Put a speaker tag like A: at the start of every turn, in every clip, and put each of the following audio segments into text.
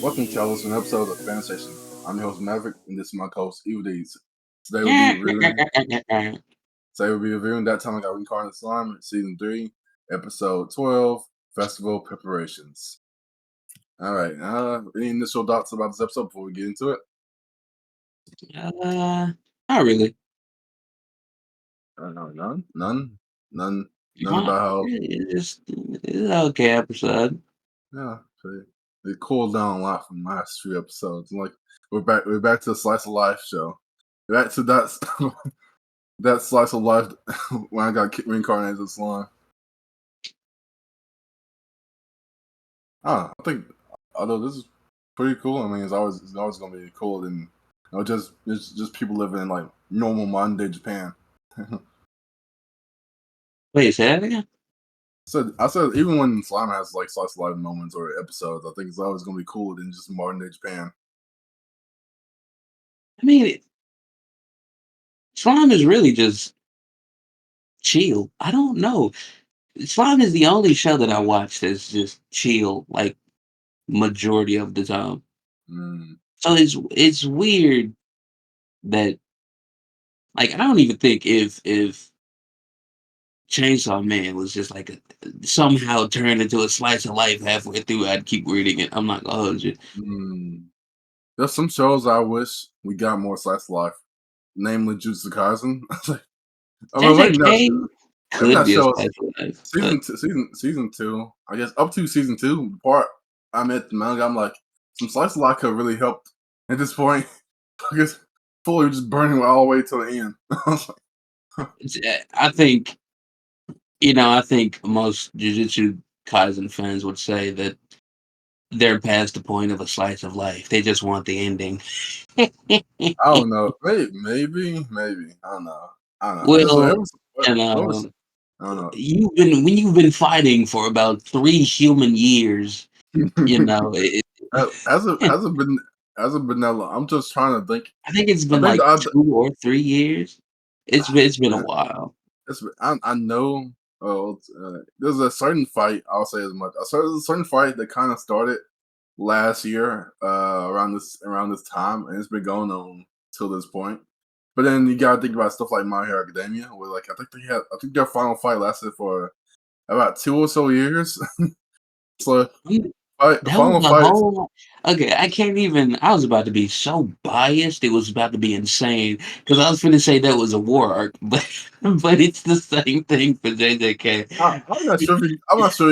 A: Welcome to an episode of Fandom Station. I'm your host Maverick, and this is my co-host Evil Deeds. Today we'll be reviewing. Today we'll be reviewing That Time I Got Reincarnated Slime, Season 3, Episode 12, Festival Preparations. All right. Any initial thoughts about this episode before we get into it?
B: Not really.
A: None about how.
B: It's an okay episode.
A: Yeah, it cooled down a lot from the last few episodes. Like we're back to the Slice of Life show. Back to that that slice of life when I got reincarnated as slime. I think although this is pretty cool. I mean, it's always gonna be cool than just people living in like normal modern day Japan.
B: Wait, say that again?
A: I said even when slime has like slice of life moments or episodes, I think it's always gonna be cooler than just modern day Japan.
B: I mean, Slime is really just chill. I don't know. Slime is the only show that I watch that's just chill, like majority of the time. So it's weird that like I don't even think if Chainsaw Man was just like somehow turned into a slice of life halfway through, I'd keep reading it. I'm not gonna hold you.
A: There's some shows I wish we got more slice of life, namely Jujutsu Kaisen. I mean, maybe
B: Could
A: not
B: be a
A: shows.
B: slice of life.
A: Season 2, I guess up to season 2, the part I'm at the manga, I'm like, some slice of life could really help at this point. I guess fully just burning all the way to the end.
B: I think I think most Jujutsu Kaisen fans would say that they're past the point of a slice of life. They just want the ending.
A: I don't know. Maybe. I don't know.
B: Well,
A: I
B: and
A: don't know.
B: you've been fighting for about 3 human years.
A: As a vanilla, I'm just trying to think.
B: I think it's
A: I
B: been
A: think
B: like 2 or 3 years. It's been a while.
A: I know. There's a certain fight. I'll say as much. There's a certain fight that kind of started last year, around this time, and it's been going on till this point. But then you gotta think about stuff like My Hero Academia, where like I think their final fight lasted for about 2 or so years. So
B: That was
A: final
B: the
A: fight.
B: whole. Okay, I can't even. I was about to be so biased. It was about to be insane because I was going to say that was a war arc, but it's the same thing for JJK.
A: I'm not sure. I'm not sure.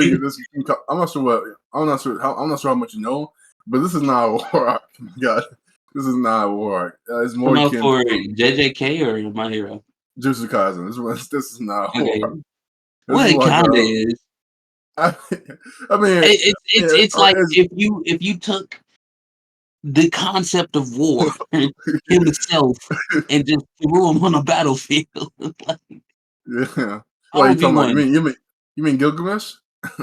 A: I'm not sure what. I'm not sure. I'm not sure how much you know. But this is not a war arc. Oh my God, this is not a war arc. It's more
B: Come out
A: akin
B: for
A: to
B: JJK or My Hero.
A: Jujutsu Kaisen. This is not a war
B: Okay,
A: arc. This
B: well,
A: is
B: it
A: like
B: kind of is.
A: I, I mean,
B: It's like if you took the concept of war himself and just threw him on a battlefield. Like,
A: yeah.
B: I
A: What you
B: would be
A: talking about?
B: one.
A: You mean Gilgamesh?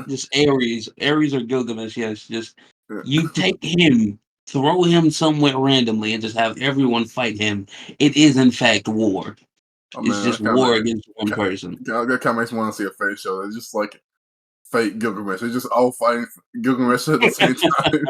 B: Just Ares or Gilgamesh. Yes, just
A: Yeah.
B: you take him, throw him somewhere randomly, and just have everyone fight him. It is in fact war.
A: Oh
B: It's
A: man,
B: just war against one person.
A: that kind of makes me want to see a fake show. It's just like fake Gilgamesh. They're just all fighting Gilgamesh at the same time.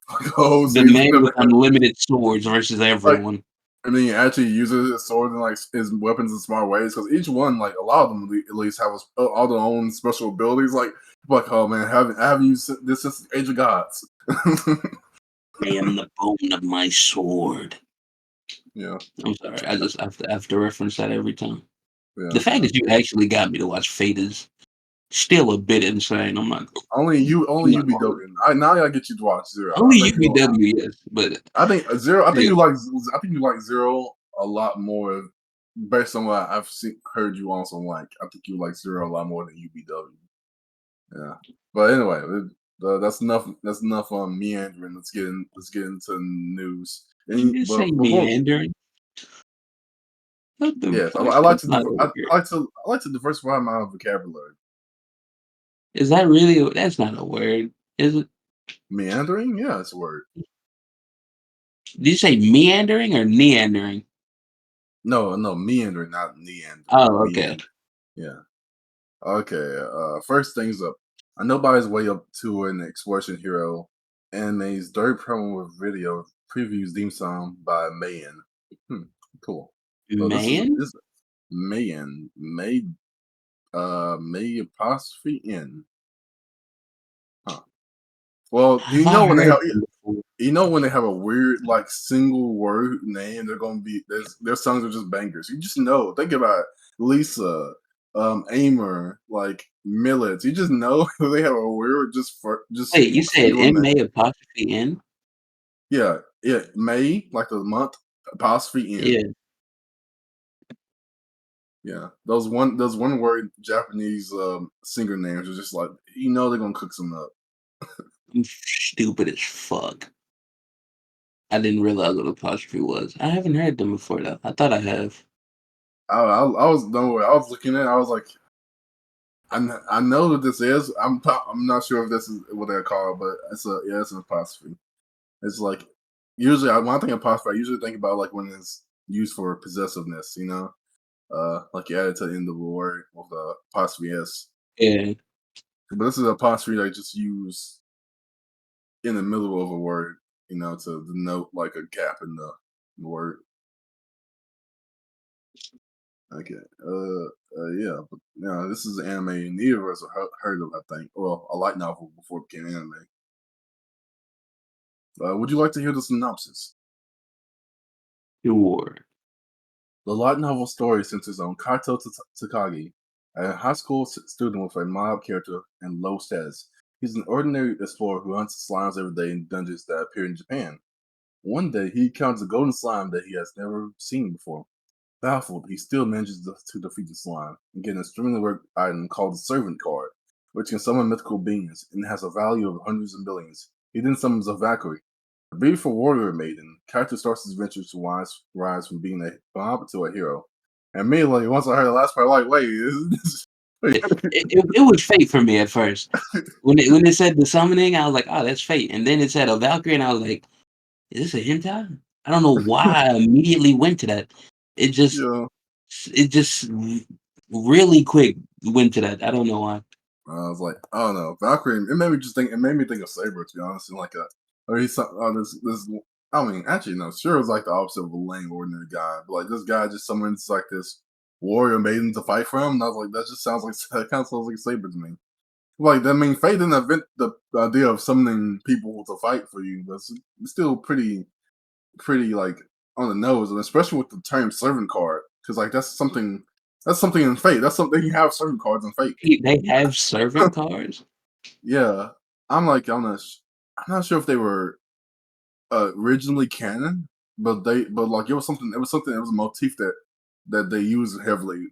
A: Like a whole
B: The
A: season
B: man
A: of
B: with
A: it.
B: unlimited swords versus
A: Like,
B: everyone.
A: and then he actually uses his sword and like his weapons in smart ways because each one, like a lot of them, at least have all their own special abilities. Like oh man, I haven't used this since the Age of Gods.
B: I am the bone of my sword.
A: Yeah,
B: I'm sorry. I just have to reference that every time. The
A: yeah.
B: fact that you actually got me to watch Fate is still a bit insane.
A: Only
B: I'm
A: you
B: not
A: be
B: gonna lie.
A: dope. Now I gotta get you to watch Zero.
B: Only UBW, yes, but
A: I think Zero.
B: yeah.
A: I think you like Zero a lot more based on what heard you also like. I think you like Zero a lot more than UBW. Yeah, but anyway, that's enough. That's enough on meandering. Let's get into the news.
B: You just say
A: But before,
B: meandering. What the
A: yes,
B: fuck? That's not a word.
A: I like to diversify my vocabulary.
B: Is that really? That's not a word, is it?
A: Meandering, yeah, it's a word.
B: Did you say meandering or neandering?
A: No, meandering, not neandering.
B: Oh, okay.
A: Meander. Yeah. Okay. First things up. I know by his way up to an exploration hero Anime's third promo video previews theme song by Mayan. Hmm, cool. So
B: Man?
A: this is Mayan. May apostrophe N. Huh. Well,
B: Have I heard them before?
A: when they have a weird like single word name, they're gonna be their songs are just bangers. You just know. Think about Lisa, Aimer, like Millets. You just know they have a weird just
B: Wait, you said
A: single
B: M A
A: name.
B: apostrophe N?
A: Yeah, yeah. May, like the month, apostrophe N.
B: Yeah.
A: Yeah. Those one word Japanese singer names are just like they're gonna cook some up.
B: I'm stupid as fuck. I didn't realize what apostrophe was. I haven't heard them before though. I thought I have.
A: I was no way. I was looking at it, I was like, I know what this is. I'm not sure if this is what they call it, but it's an apostrophe. It's like usually when I think apostrophe, I usually think about like when it's used for possessiveness, like you add it to the end of the word with the apostrophe s.
B: Yeah.
A: But this is an apostrophe I just use in the middle of a word, to denote like a gap in the word. Okay. Yeah, but this is an anime neither of us have heard of, I think. Well, a light novel before it became anime. Would you like to hear the synopsis?
B: Sure.
A: The light novel story centers on Kaito Takagi, a high school student with a mild character and low status. He's an ordinary explorer who hunts slimes every day in dungeons that appear in Japan. One day, he encounters a golden slime that he has never seen before. Baffled, he still manages to defeat the slime and get an extremely rare item called the Servant Card, which can summon mythical beings and has a value of hundreds of millions. He then summons a Valkyrie, a beautiful warrior maiden. Character starts his adventure to rise from being a mob to a hero. And immediately, once I heard the last part, I'm like, wait,
B: It was fate for me at first. When it said the summoning, I was like, oh, that's fate. And then it said a Valkyrie, and I was like, is this a hentai? I don't know why I immediately went to that. It just
A: yeah.
B: it just really quick went to that. I don't know why.
A: I was like, I don't know, Valkyrie. It made me just think. It made me think of Saber, to be honest. And like or he's this. I mean, actually, no. Sure, it's like the opposite of a lame, ordinary guy. But like this guy just summons like this warrior maiden to fight for him. And I was like, that just sounds like that kind of sounds like Saber to me. Like, I mean, Fate didn't invent the idea of summoning people to fight for you, but it's still pretty like on the nose, and especially with the term servant card, because like that's something in Fate. That's something you have servant cards in Fate.
B: They have servant cards?
A: Yeah, I'm not sure if they were originally canon, but like it was a motif that they used heavily.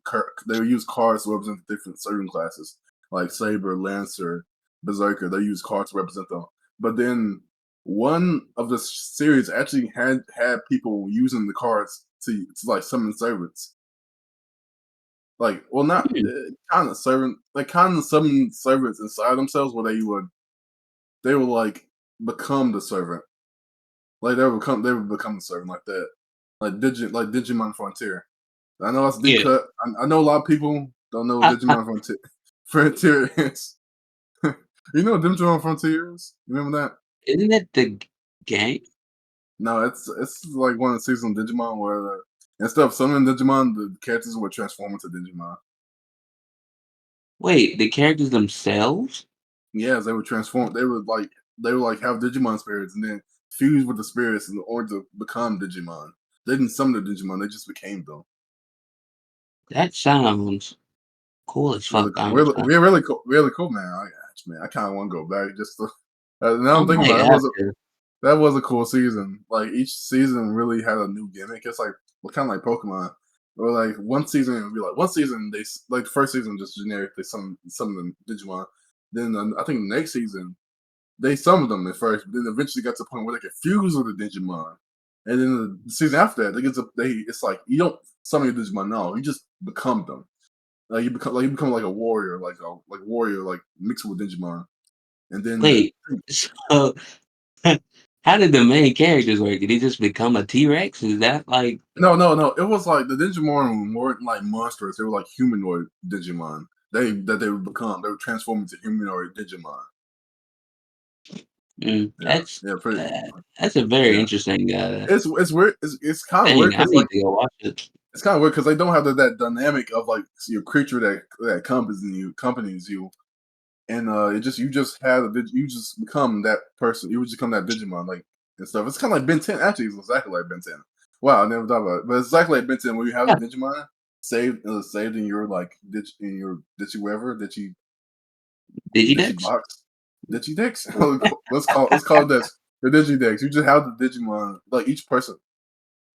A: They would use cards to represent different certain classes, like Saber, Lancer, Berserker. They use cards to represent them. But then one of the series actually had people using the cards to like summon servants. Like, well, not
B: Hmm,
A: kind of servant. Like, kind of summon servants inside themselves, where they would like become the servant. Like they would become the servant like that. Like Digimon Frontier. I know that's a deep
B: yeah.
A: cut. I know a lot of people don't know what Digimon Frontier Frontier is. You know what Digimon Frontier is? You remember that?
B: Isn't that the game?
A: No, it's like one of the seasons of Digimon where instead of summoning Digimon, the characters would transform into Digimon.
B: Wait, the characters themselves?
A: Yes, they would transform. They would like have Digimon spirits and then fuse with the spirits in order to become Digimon. They didn't summon the Digimon; they just became them.
B: That sounds cool as
A: Really
B: fuck,
A: cool.
B: honestly.
A: Really cool, man. I kind of want to go back just to. Now
B: I
A: I'm thinking
B: might
A: about it,
B: have to.
A: that was a cool season. Like each season really had a new gimmick. It's like kind of like Pokemon, or like one season it would be like one season like the first season just generic. They summon the Digimon. Then I think the next season they summoned them at first, but then eventually got to the point where they could fuse with the Digimon. And then the season after that, it's like you don't summon your Digimon, no, you just become them. You become like a warrior, like warrior, like mixed with Digimon. And then
B: Wait, so how did the main characters work? Did he just become a T-Rex? Is that like
A: no, it was like the Digimon weren't like monsters; they were like humanoid Digimon. They would become, they would transform into humanoid Digimon. Yeah, yeah, pretty.
B: That's a very
A: Yeah,
B: interesting,
A: it's weird. It's kind of weird
B: thing. I
A: because
B: need
A: like
B: to go watch it.
A: it's kind of weird because they don't have that dynamic of like your creature that accompanies you, and it just you just you just become that person. You just become that Digimon like and stuff. It's kind of like Ben 10. Actually, it's exactly like Ben 10. Wow, I never thought about it, but it's exactly like Ben 10 where you have
B: Yeah,
A: the Digimon saved in your like in your Digi whatever
B: Digidex?
A: Digibox, Digidex. Let's call it this. The Digidex. You just have the Digimon like each person.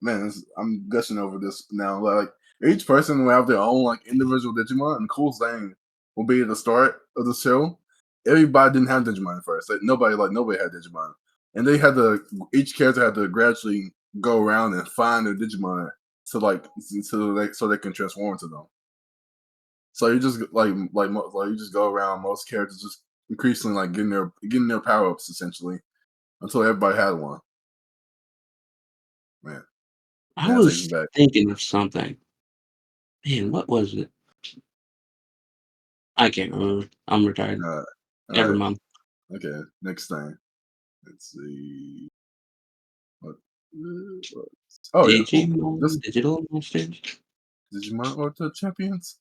A: Man, I'm gushing over this now. Like each person will have their own like individual Digimon, and the cool thing will be at the start of the show. Everybody didn't have Digimon at first. Nobody had Digimon, and they had to each character had to gradually go around and find their Digimon so they can transform into them. So you just like you just go around most characters just increasingly like getting their power ups essentially until everybody had one. Man,
B: I
A: man, that takes me
B: was
A: back.
B: thinking of something. Man, what was it? I can't remember. I'm retired.
A: Uh, all
B: Never
A: right.
B: mind.
A: Okay, next thing. Let's see. What? what- Oh yeah, cool. This
B: Digimon Digital Monsters?
A: Digimon Ultra Champions.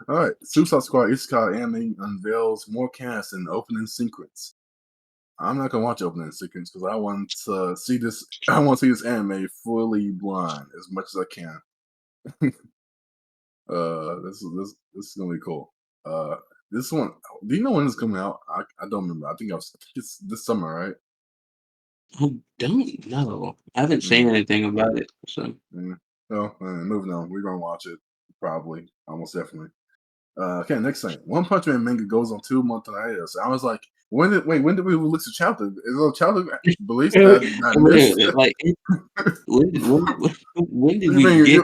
A: All right, Suicide Squad Isekai anime unveils more cast and opening sequence. I'm not gonna watch opening sequence because I want to see this. I want to see this anime fully blind as much as I can. This is gonna be cool. Uh, this one. Do you know when it's coming out? I don't remember. I think it's this summer, right?
B: I don't know. I haven't seen
A: Mm.
B: anything about it. So
A: Mm. Well, moving on. We're gonna watch it probably, almost definitely. Okay, next thing. One Punch Man manga goes on 2 month hiatus. I was like, when did we release a chapter? Is there a chapter released that I missed?
B: like when did
A: You
B: we
A: mean
B: get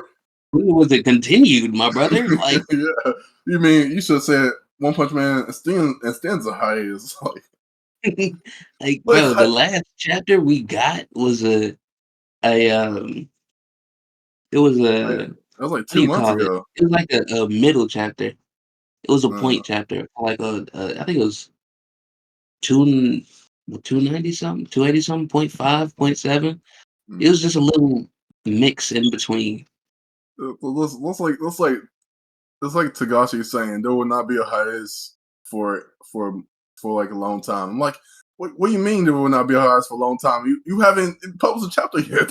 B: when was it continued, my brother? Like
A: yeah? You mean you should have said One Punch Man extends a hiatus?
B: like
A: Like,
B: bro, the last chapter we got was a it was
A: like
B: a
A: that was like
B: what do
A: two
B: you
A: months
B: call it?
A: ago.
B: It was like a middle chapter. It was a
A: Uh,
B: point chapter, like I think it was two 290 something, 280 something, point five, point seven. It
A: mm.
B: was just a little mix in between.
A: Let's like it's like Tagashi saying there will not be a hiatus for for for like a long time. I'm like, what do you mean there will not be a hiatus for a long time? You haven't published a chapter yet.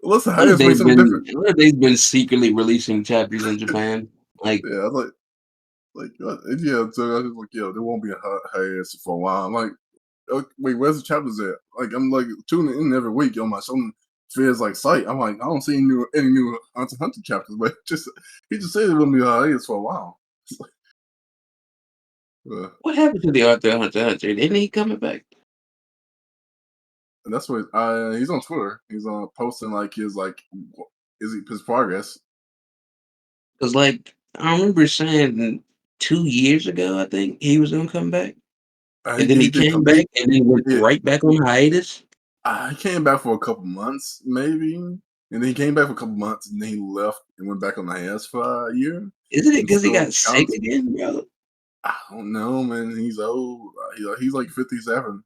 B: What
A: Listen,
B: what if
A: hiatus means something different.
B: what if they've been secretly releasing chapters in Japan? Like
A: Yeah, I was like what? Yeah. So I was like, yo, there won't be a hiatus for a while. I'm like, wait, where's the chapters at? Like, I'm like tuning in every week on my Shonen Fears like site. I'm like, I don't see any new Hunter x Hunter chapters, but just he just said it wouldn't be a hiatus for a while. Uh,
B: what happened to the Arthur Hunter x Hunter? Isn't he coming back?
A: and that's what he's on Twitter. He's on posting like his progress.
B: Because like I remember saying 2 years ago, I think he was gonna come back. And then
A: He
B: he
A: did
B: came
A: come.
B: back and then went
A: Yeah,
B: right back on hiatus.
A: he came back for a couple months, maybe, and then he came back for a couple months, and then he left and went back on the ass for a year.
B: Isn't it
A: And
B: because he
A: still
B: got sick
A: counts.
B: again, bro?
A: I don't know, man. He's old. He's like 57.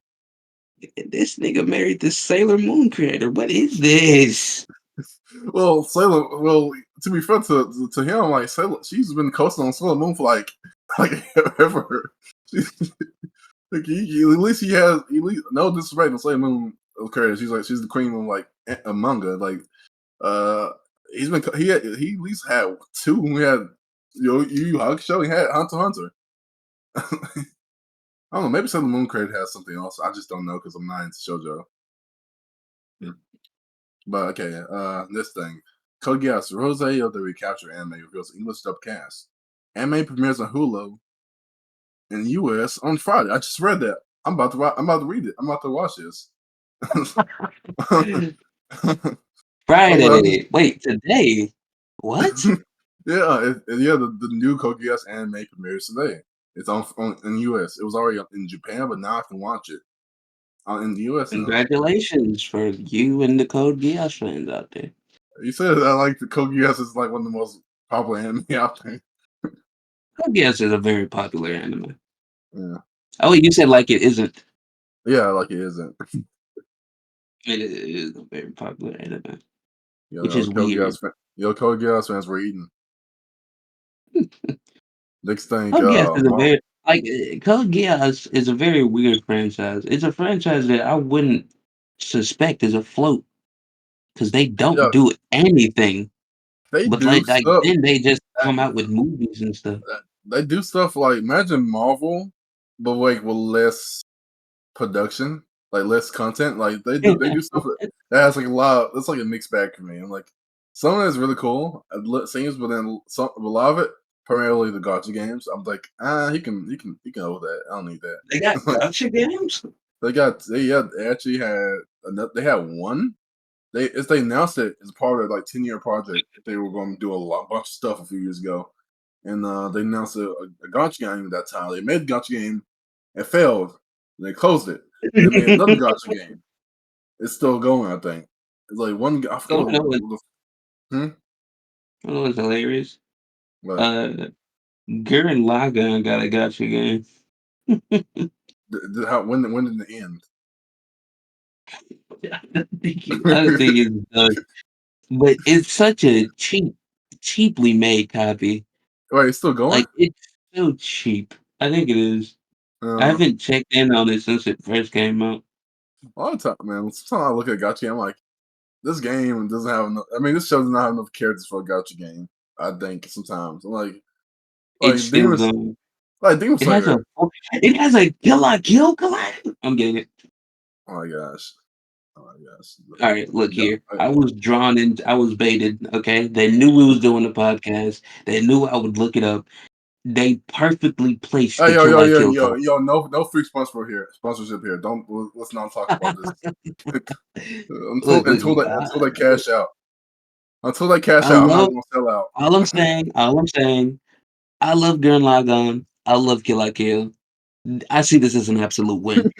B: This nigga married the Sailor Moon creator. What is this?
A: Well, Sailor. Well, to be fair to him, like Sailor, she's been coasting on Sailor Moon for like ever. Like at least he has at least no disrespect to Sailor Moon character. She's the queen of like a manga. Like uh, he at least had two. We had Yu Yu Hakusho. He had Hunter x Hunter. I don't know. Maybe Sailor Moon Crate has something else. I just don't know because I'm not into shojo. Hmm. But okay, this thing. Code Geass Rose of the Recapture anime reveals English dub cast. Anime premieres on Hulu in the US on Friday. I just read that. I'm about to read it. I'm about to watch this.
B: Friday. Wait, today? What?
A: Yeah, yeah. The new Code Geass anime premieres today. It's on in the US. It was already up in Japan, but now I can watch it in the US now.
B: Congratulations for you and the Code Geass fans out there.
A: You said I like the Code Geass is like one of the most popular anime out there.
B: Code Geass is a very popular anime.
A: Yeah,
B: Oh, you said like it isn't.
A: yeah, like it isn't.
B: It is a very popular anime,
A: You
B: which
A: know,
B: is weird.
A: Code Geass fans were eating. Next thing,
B: Code Geass is a
A: Marvel.
B: very Code Geass is a very weird franchise. It's a franchise that I wouldn't suspect is afloat because they don't
A: Yeah,
B: do anything.
A: they
B: But
A: do
B: like
A: stuff.
B: then they just
A: uh,
B: come out with movies and stuff.
A: They do stuff like imagine Marvel, but like with less production, like less content. Like they do stuff that has like a lot. That's like a mixed bag for me. I'm like some of it's really cool, it seems, but then some a lot of it, primarily the gotcha games. I'm like, he can hold that. I don't need
B: They got
A: that.
B: gotcha games.
A: They actually had they had one. They announced it as part of like 10-year project. They were going to do bunch of stuff a few years ago, and they announced a gotcha game at that time. They made the gotcha game, it failed. And they closed it. They made another gotcha game. It's still going, I think. It's like one. I forgot
B: Oh, that was
A: hmm?
B: that was hilarious.
A: But
B: Uh, Gurren Lagann got a gotcha game.
A: when did it end?
B: I don't think it's done, but it's such a cheaply made copy.
A: Wait, it's still going?
B: Like it's so cheap. I think it is. I
A: Uh,
B: haven't checked in on it since it first came out.
A: a lot of time, man. Sometimes I look at gotcha, I'm like, this game doesn't have enough. I mean, this show does not have enough characters for a gotcha game. I think sometimes I'm
B: It's
A: like
B: still
A: Demons,
B: going.
A: like Demon
B: It has a
A: Slayer.
B: it has a kill collide. I'm getting it.
A: Oh my gosh, oh my gosh.
B: All right, look
A: Yeah,
B: here. I was drawn in. I was baited. Okay, they knew we was doing the podcast. They knew I would look it up. They perfectly placed
A: hey,
B: the kill collide.
A: no free sponsorship here. Don't let's not talk about this
B: Look,
A: until they cash out. Until they cash
B: I
A: out, I'm not
B: love
A: gonna sell out.
B: all I'm saying. I love Gurren Lagann. I love Kill la Kill. I see this as an absolute win.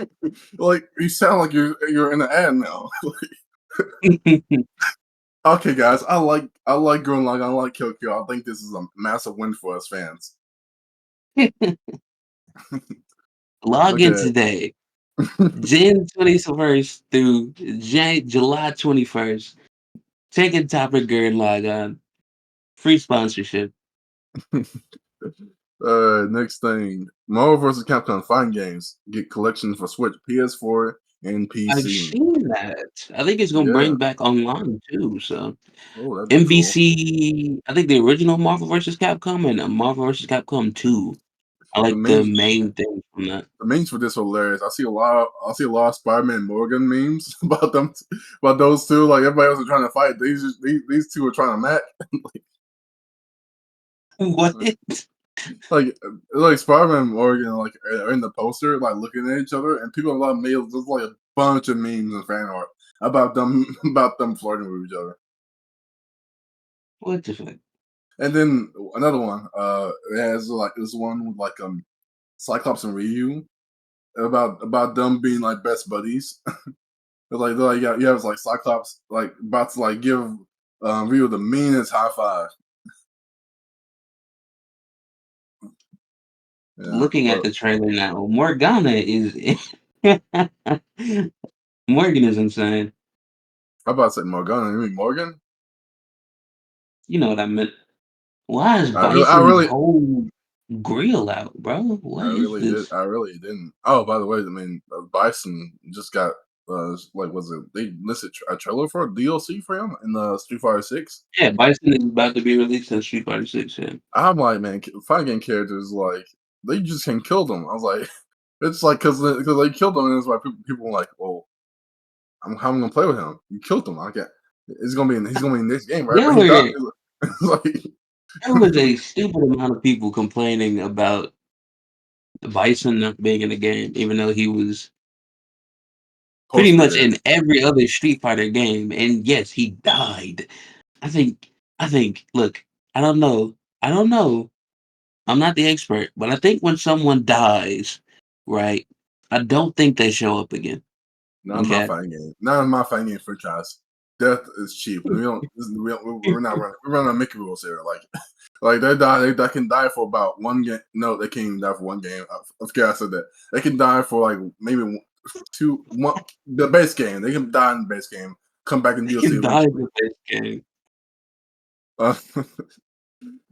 A: Like you sound like you're in an ad now. Okay, guys, I like Gurren Lagann. I like Kill Kill. I think this is a massive win for us fans.
B: Log
A: Look
B: in
A: at
B: today,
A: it.
B: Jan 21st through July 21st. Taking topic Gurren Lagann. Free sponsorship.
A: Next thing, Marvel vs. Capcom Fighting Games get collection for Switch, PS4, and
B: I've
A: PC.
B: seen that. I think it's gonna
A: Yeah.
B: bring back online too. So
A: Oh, that'd be cool.
B: MVC, I think the original Marvel vs. Capcom and Marvel vs. Capcom 2. I
A: The
B: like the
A: memes,
B: main thing from that.
A: the memes for this are hilarious. I see a lot of Spider-Man Morgan memes about them, about those two. Like everybody else is trying to fight. These two are trying to match.
B: What?
A: Like Spider-Man and Morgan like are in the poster, like looking at each other, and people have a lot of mails. There's like a bunch of memes and fan art about them about them flirting with each other.
B: What the fuck?
A: And then another one, it has like this one with like Cyclops and Ryu about them being like best buddies. They're like yeah, it's like Cyclops like about to like give Ryu the meanest high five. Yeah,
B: Looking at
A: but
B: the trailer now, Morgana is Morgan is insane.
A: I'm about to say Morgana. You mean Morgan?
B: You know what I meant. Why is
A: I really, I
B: Bison's
A: really,
B: whole grill out, bro? What is this?
A: I really didn't. Oh, by the way, I mean Bison just got like was it they listed a trailer for a DLC for him in the Street Fighter Six.
B: Yeah, Bison is about to be released in Street Fighter 6. Yeah.
A: I'm like, man, fighting game characters like they just can kill them. I was like, it's like because they killed them, and it's why people were like, well, how am I gonna play with him? You killed him. I can't. He's gonna be in this game, right?
B: There
A: But he
B: were
A: died. It's like
B: there was a stupid amount of people complaining about Bison not being in the game, even though he was pretty
A: post
B: much in
A: credits.
B: every other Street Fighter game. And yes, he died. I think I think look, I don't know. I don't know. I'm not the expert, but I think when someone dies, right, I don't think they show up again.
A: Not in my
B: Okay.
A: fighting game. Not in my fighting game franchise. death is cheap. We're not running. We're running on Mickey rules here. Like they die. They can die for about one game. No, they can't even die for one game. I forget I said that. They can die for like maybe two. One the base game. They can die in the base game. Come back in
B: They
A: DLC
B: can die in
A: eventually.
B: the base game.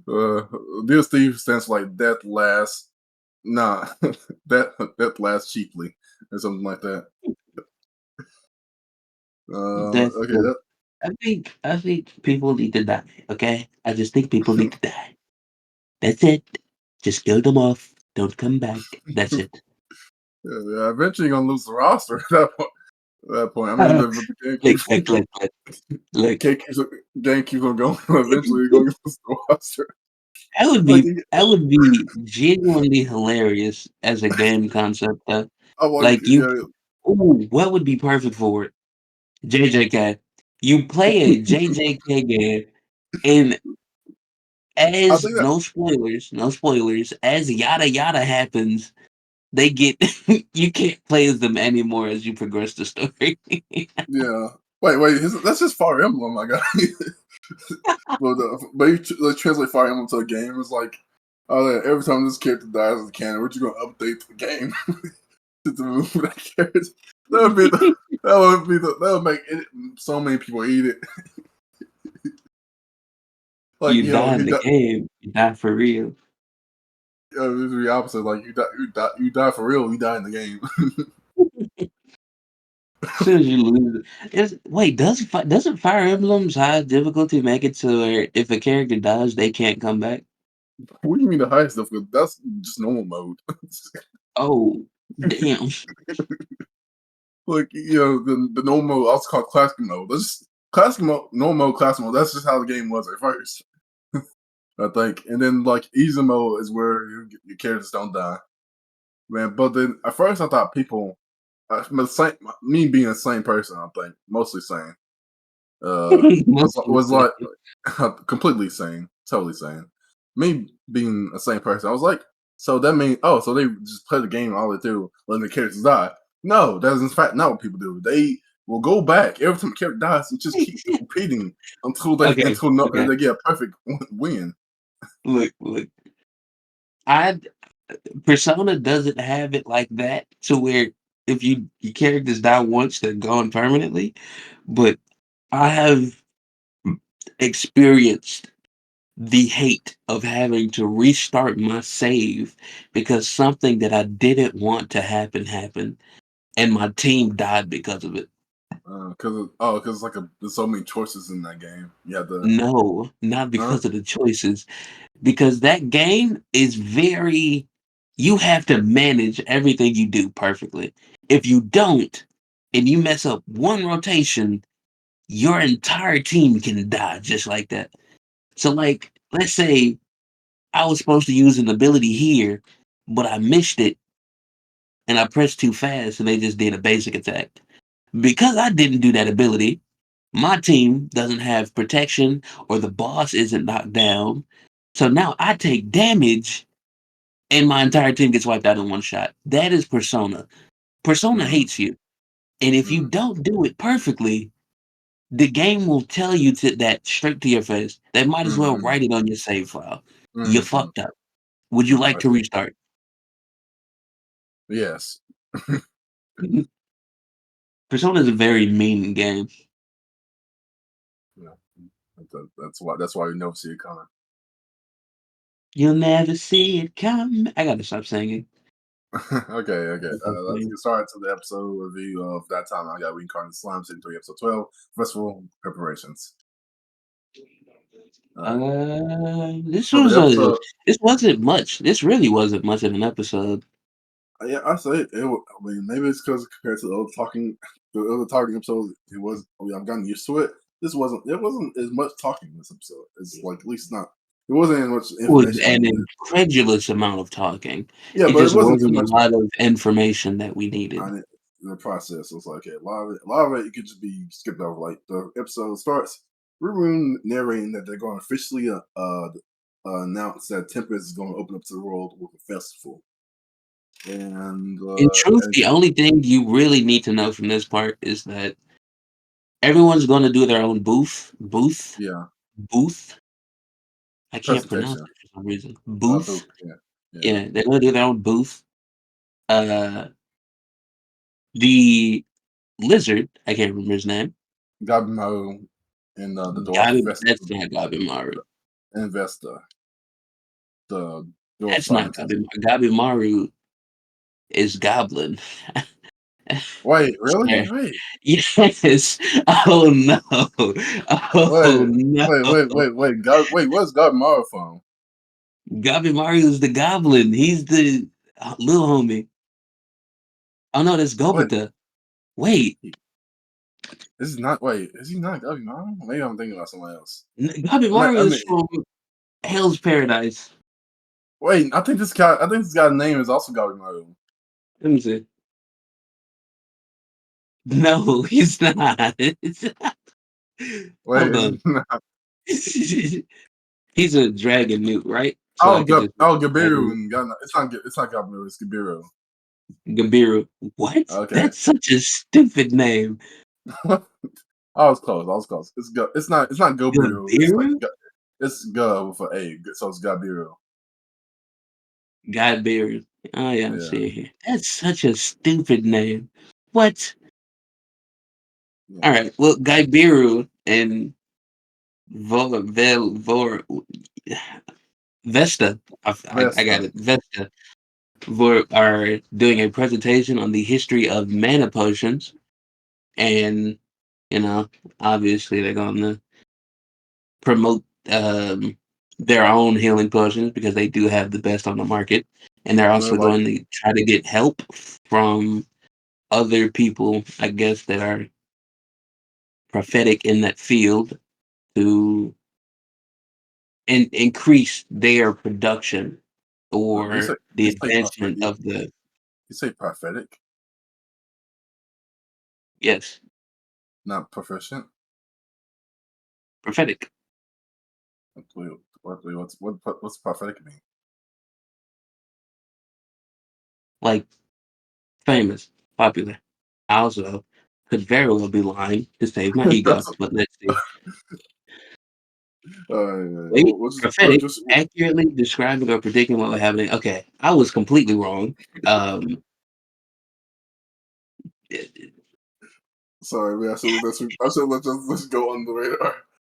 A: Uh, DLC stands for like death last. Nah, death last cheaply or something like that.
B: That's
A: Okay,
B: the I think people need to die, okay? I just think people need to die. That's it. Just kill them off. Don't come back. That's it.
A: yeah, eventually you're gonna lose the roster at that point. At that point, I mean, the game
B: Look,
A: keeps
B: look, look, look, look.
A: game keeps game keeps on going. Eventually, you're gonna lose the roster.
B: That would
A: Like,
B: be that would be genuinely hilarious as a game concept.
A: I like,
B: Like you,
A: yeah,
B: ooh, what would be perfect for it? JJK. You play a JJK game, and
A: I
B: as
A: think that,
B: no spoilers, as yada yada happens, they get you can't play as them anymore as you progress the story.
A: yeah. Wait, that's just Fire Emblem. I got, but you like, translate Fire Emblem to a game. It's like, oh, yeah, every time this character dies in the canon, we're just gonna update the game to remove that character. That would be that would make it, so many people eat it. Like,
B: You die in the game, you die for real.
A: It was the opposite. Like you die for real. You die in the game.
B: As soon as you lose it, wait, doesn't Fire Emblem's high difficulty make it to where if a character dies, they can't come back?
A: What do you mean the highest difficulty? That's just normal mode.
B: Oh, damn.
A: Like the normal mode, also called classic mode. That's just classic mode, normal mode, classic mode. That's just how the game was at first, I think. And then like easy mode is where your characters don't die, man. But then at first I thought people, me being the same person, I think mostly sane.
B: Mostly
A: Was
B: say.
A: like completely sane, totally sane. Me being a sane person, I was like, so that means so they just play the game all the way through, letting the characters die. No, that is in fact not what people do. They will go back every time a character dies and just keep repeating
B: Okay,
A: until no,
B: okay.
A: they get a perfect win.
B: Look. I Persona doesn't have it like that to where if your characters die once, they're gone permanently. But I have experienced the hate of having to restart my save because something that I didn't want to happen happened, and my team died because of it.
A: Because like there's so many choices in that game. You have to,
B: No, not
A: huh?
B: because of the choices, because that game is very you have to manage everything you do perfectly. If you don't, and you mess up one rotation, your entire team can die just like that. So, like, let's say I was supposed to use an ability here, but I missed it and I pressed too fast and they just did a basic attack. Because I didn't do that ability, my team doesn't have protection or the boss isn't knocked down. So now I take damage and my entire team gets wiped out in one shot. That is Persona. Persona
A: Mm,
B: hates you. And if you
A: mm,
B: don't do it perfectly, the game will tell you that straight to your face. They might as well
A: mm,
B: write it on your save file. You
A: mm, mm,
B: fucked up. Would you like
A: I
B: to
A: see.
B: restart?
A: Yes.
B: Persona is a very mean game.
A: Yeah. That's why you never see it coming.
B: You'll never see it come. I gotta stop singing.
A: Okay.
B: Gotta stop
A: Let's
B: singing.
A: get started to the episode review of that time I got Reincarnated Slime Season 3, Episode 12, Festival Preparations. All right.
B: This
A: So the
B: was a.
A: episode,
B: This wasn't much. This really wasn't much of an episode.
A: yeah, I say I mean, maybe it's because compared to the other talking episodes, it was. I mean, I've gotten used to it. It wasn't as much talking in this episode. It's like at least not. It wasn't as much
B: It was
A: information we
B: an
A: needed.
B: incredulous amount of talking.
A: Yeah,
B: It
A: but it
B: just
A: wasn't too
B: wasn't a
A: much
B: lot of information that we
A: on
B: needed.
A: it in the process. It was like, okay, a lot of it, it could just be skipped over. Like the episode starts, Rimuru narrating that they're going to officially announce that Tempest is going to open up to the world with a festival, and
B: In truth,
A: and
B: the only thing you really need to know from this part is that everyone's going to do their own
A: Yeah.
B: booth. I can't pronounce
A: Presentation.
B: it for some reason.
A: Booth.
B: Booth.
A: Yeah. Yeah.
B: Yeah, they're going to do their own booth. Uh, the lizard, I can't remember his name.
A: Gabmo and the dwarf
B: Gabi,
A: Vesta,
B: that's not Gabimaru.
A: and Vesta, the dwarf
B: That's not
A: scientist.
B: Gabimaru. Gabimaru is Goblin.
A: Wait, really?
B: Sure.
A: Wait,
B: Yes. Oh no. Oh
A: wait,
B: no.
A: wait. Wait, what's Gabmar from?
B: Gabimaru is the Goblin. He's the little homie. Oh no, that's
A: Wait,
B: Gobita. Wait,
A: this is not. Wait, is he not Gabmar? Maybe I'm thinking about someone else.
B: Gabimaru
A: I
B: is
A: mean,
B: from Hell's Paradise.
A: wait. I think this guy's name is also Gabmar.
B: Let me see. No, he's not.
A: Wait,
B: Hold
A: is
B: on.
A: he not?
B: He's a dragon newt, right? So I
A: Oh,
B: could just
A: Gabiru
B: dragon
A: and It's not Gabiru. It's Gabiru.
B: Gabiru. What?
A: Okay.
B: That's such a stupid name.
A: I was close. I was close. It's not Gobiru. It's like
B: Gabiru?
A: it's Go with an A. So it's Gabiru.
B: Guiberu. Oh yeah, I'm
A: Yeah.
B: seeing here. That's such a stupid name. What? All
A: Yeah.
B: right. Well, Guiberu and Vor Vesta. I got
A: Vesta.
B: it. Vesta are doing a presentation on the history of mana potions, and you know, obviously they're going to promote their own healing potions because they do have the best on the market, and they're
A: They're
B: also
A: like
B: going to try to get help from other people, I guess, that are prophetic in that field to increase their production or the
A: you say prophet.
B: advancement of the
A: You say prophetic,
B: yes,
A: not proficient.
B: prophetic,
A: What's prophetic mean?
B: like famous, popular. I also could very well be lying to save my ego, but let's see. Wait, prophetic,
A: Just
B: accurately describing or predicting what was happening. Okay, I was completely wrong. Um,
A: sorry, man. I should let's go on the radar.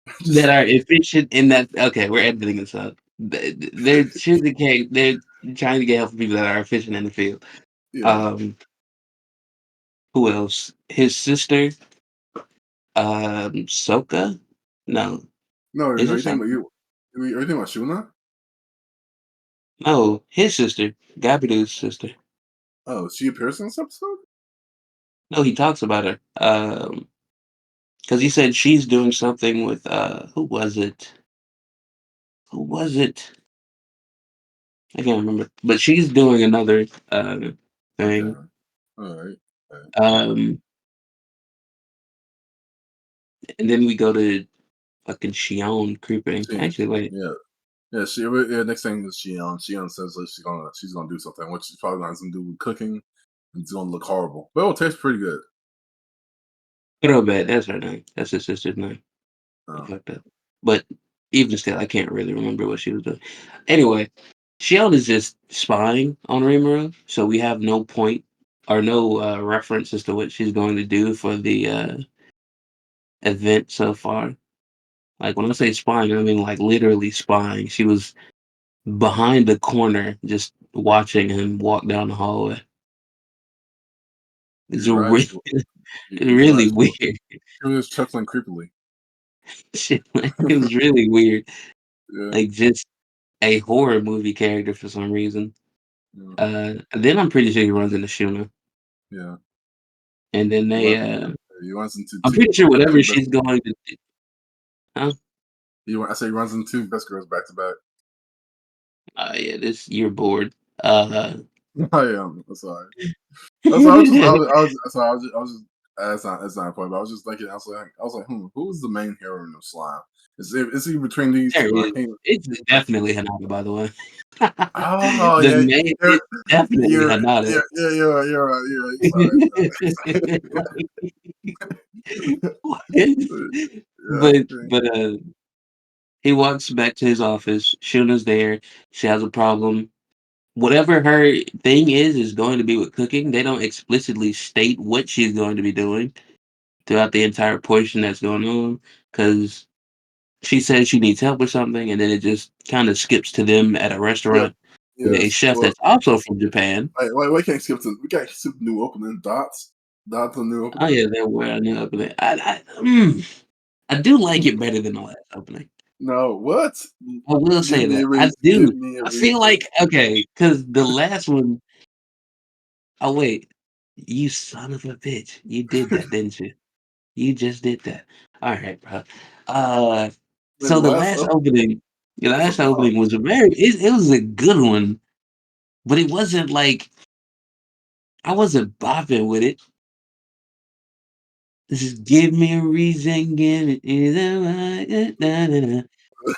B: that
A: Just
B: are efficient in that. Okay, we're editing this up. They're choosing. They're trying to get help from people that are efficient in the field.
A: yeah.
B: Um, who else? His sister, Soka. No,
A: No,
B: is
A: are
B: it
A: you thinking
B: Soka?
A: about you? Are you thinking about Shuna?
B: No, his sister, Gabidu's sister.
A: Oh, she appears in this episode.
B: No, he talks about her. Because he said she's doing something with who was it? Who was it? I can't remember. But she's doing another
A: Okay.
B: thing.
A: All right. Okay.
B: Um, and then we go to fucking Shion creeping.
A: She,
B: Actually, wait.
A: yeah. Yeah, yeah. Next thing is Shion. Shion says that she's gonna do something, which she's probably gonna do with cooking. It's gonna look horrible, but it'll taste pretty good.
B: Kurobet, that's her name. That's his sister's name. I
A: Uh,
B: fucked up. But even still, I can't really remember what she was doing. Anyway, Shion is just spying on Rimuru, so we have no point or no reference as to what she's going to do for the event so far. Like when I say spying, I mean like literally spying. She was behind the corner, just watching him walk down the hallway. It's
A: you're right.
B: really,
A: You're right.
B: really weird.
A: She was just chuckling creepily.
B: Shit, like, it was really weird.
A: Yeah.
B: Like just a horror movie character for some reason.
A: Yeah.
B: Then I'm pretty sure he runs into Shuna,
A: Yeah.
B: and then
A: He
B: they.
A: went. He runs into
B: I'm pretty sure
A: two
B: whatever
A: best.
B: she's going to. Huh?
A: I say he runs into two best girls back to back.
B: Yeah, this you're bored.
A: I am. That's all right. That's why I was just. I was. That's why I was just. That's not a point. But I was just thinking. I was like, who's the main heroine of Slime? Is he between these
B: There
A: two? I
B: is.
A: can't.
B: It's
A: I,
B: definitely Hanada, by the way.
A: oh
B: The
A: yeah,
B: main,
A: you're,
B: it's definitely
A: you're
B: Hanada.
A: yeah, you're right. You're right. You're right. Sorry.
B: What?
A: Yeah,
B: But
A: okay.
B: but, uh, he walks back to his office, Shuna's there, she has a problem. Whatever her thing is going to be with cooking, they don't explicitly state what she's going to be doing throughout the entire portion that's going on, because she says she needs help with something, and then it just kinda skips to them at a
A: Yeah.
B: restaurant with a
A: Yes.
B: chef
A: Well,
B: that's also from Japan.
A: like, we can't skip to we can't skip the new opening. Dots. Dots a new
B: Oh,
A: opening.
B: yeah, they're wearing the opening. I do like it better than the last opening.
A: No, what?
B: I will
A: Give
B: say
A: me
B: that.
A: a
B: I
A: reason.
B: do.
A: Give me a
B: I feel
A: reason.
B: like okay, because the last one oh, wait. You son of a bitch. You did that, didn't you? You just did that. Alright, bro. Uh,
A: Man,
B: so the
A: that's a
B: last
A: bop.
B: opening was a very it was a good one, but it wasn't like I wasn't bopping with it. Just give me a reason, give it either way,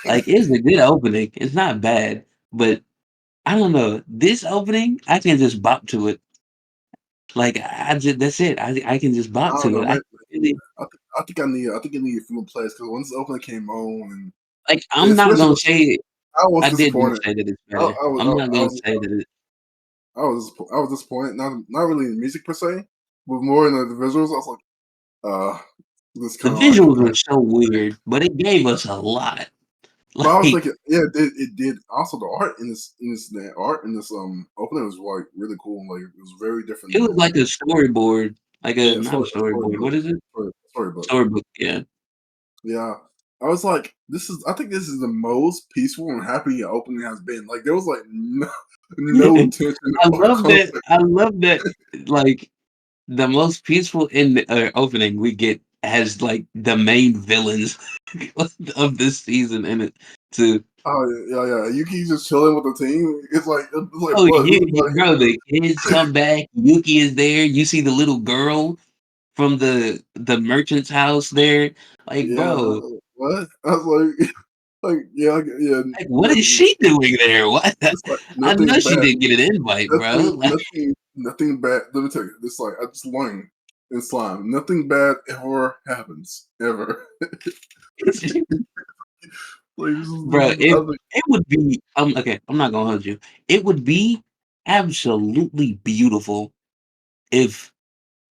B: like, it's a good opening. It's not bad, but I don't know. This opening, I can just bop to it. Like, I just that's it. I can just
A: I
B: bop
A: don't
B: to
A: know,
B: it. I
A: man.
B: really
A: I think I need a few more plays because once the opening came on, and
B: like, I'm not
A: especially
B: gonna say
A: I was
B: I didn't
A: disappointed.
B: say that it's
A: I,
B: better.
A: I was
B: I'm not
A: I
B: gonna
A: was
B: say that it
A: I was disappointed. Not really in music per se, but more in the visuals. I was like, this
B: the
A: kind of like,
B: visuals were so weird, but it gave us a lot.
A: but I was
B: Like,
A: thinking, yeah, it did. Also, the art the art in this opening was like really cool. Like it was very different
B: it
A: than
B: was like
A: normal.
B: a storyboard, like a
A: Yeah,
B: not a storyboard.
A: storybook,
B: What is it?
A: storybook.
B: Storybook, yeah.
A: Yeah, I was like, this is. I think this is the most peaceful and happy opening has been. Like there was like no tension or conflict.
B: I love that, like, the most peaceful in the opening we get has, like, the main villains of this season in it too.
A: Oh yeah, yeah. Yuki just chilling with the team. It's like,
B: Oh,
A: what? Who's
B: bro, the kids come back, Yuki is there, you see the little girl from the merchant's house there, like,
A: Yeah,
B: bro,
A: what? I was like, like yeah, yeah.
B: like, what is she doing there? What the
A: It's like
B: I know
A: nothing
B: she
A: bad.
B: didn't get an invite, bro, like
A: Nothing bad. Let me tell you. It's like I just learned in slime. Nothing bad ever happens ever. Like
B: bro,
A: I
B: if
A: was like,
B: it would be okay, I'm not gonna hold you. It would be absolutely beautiful if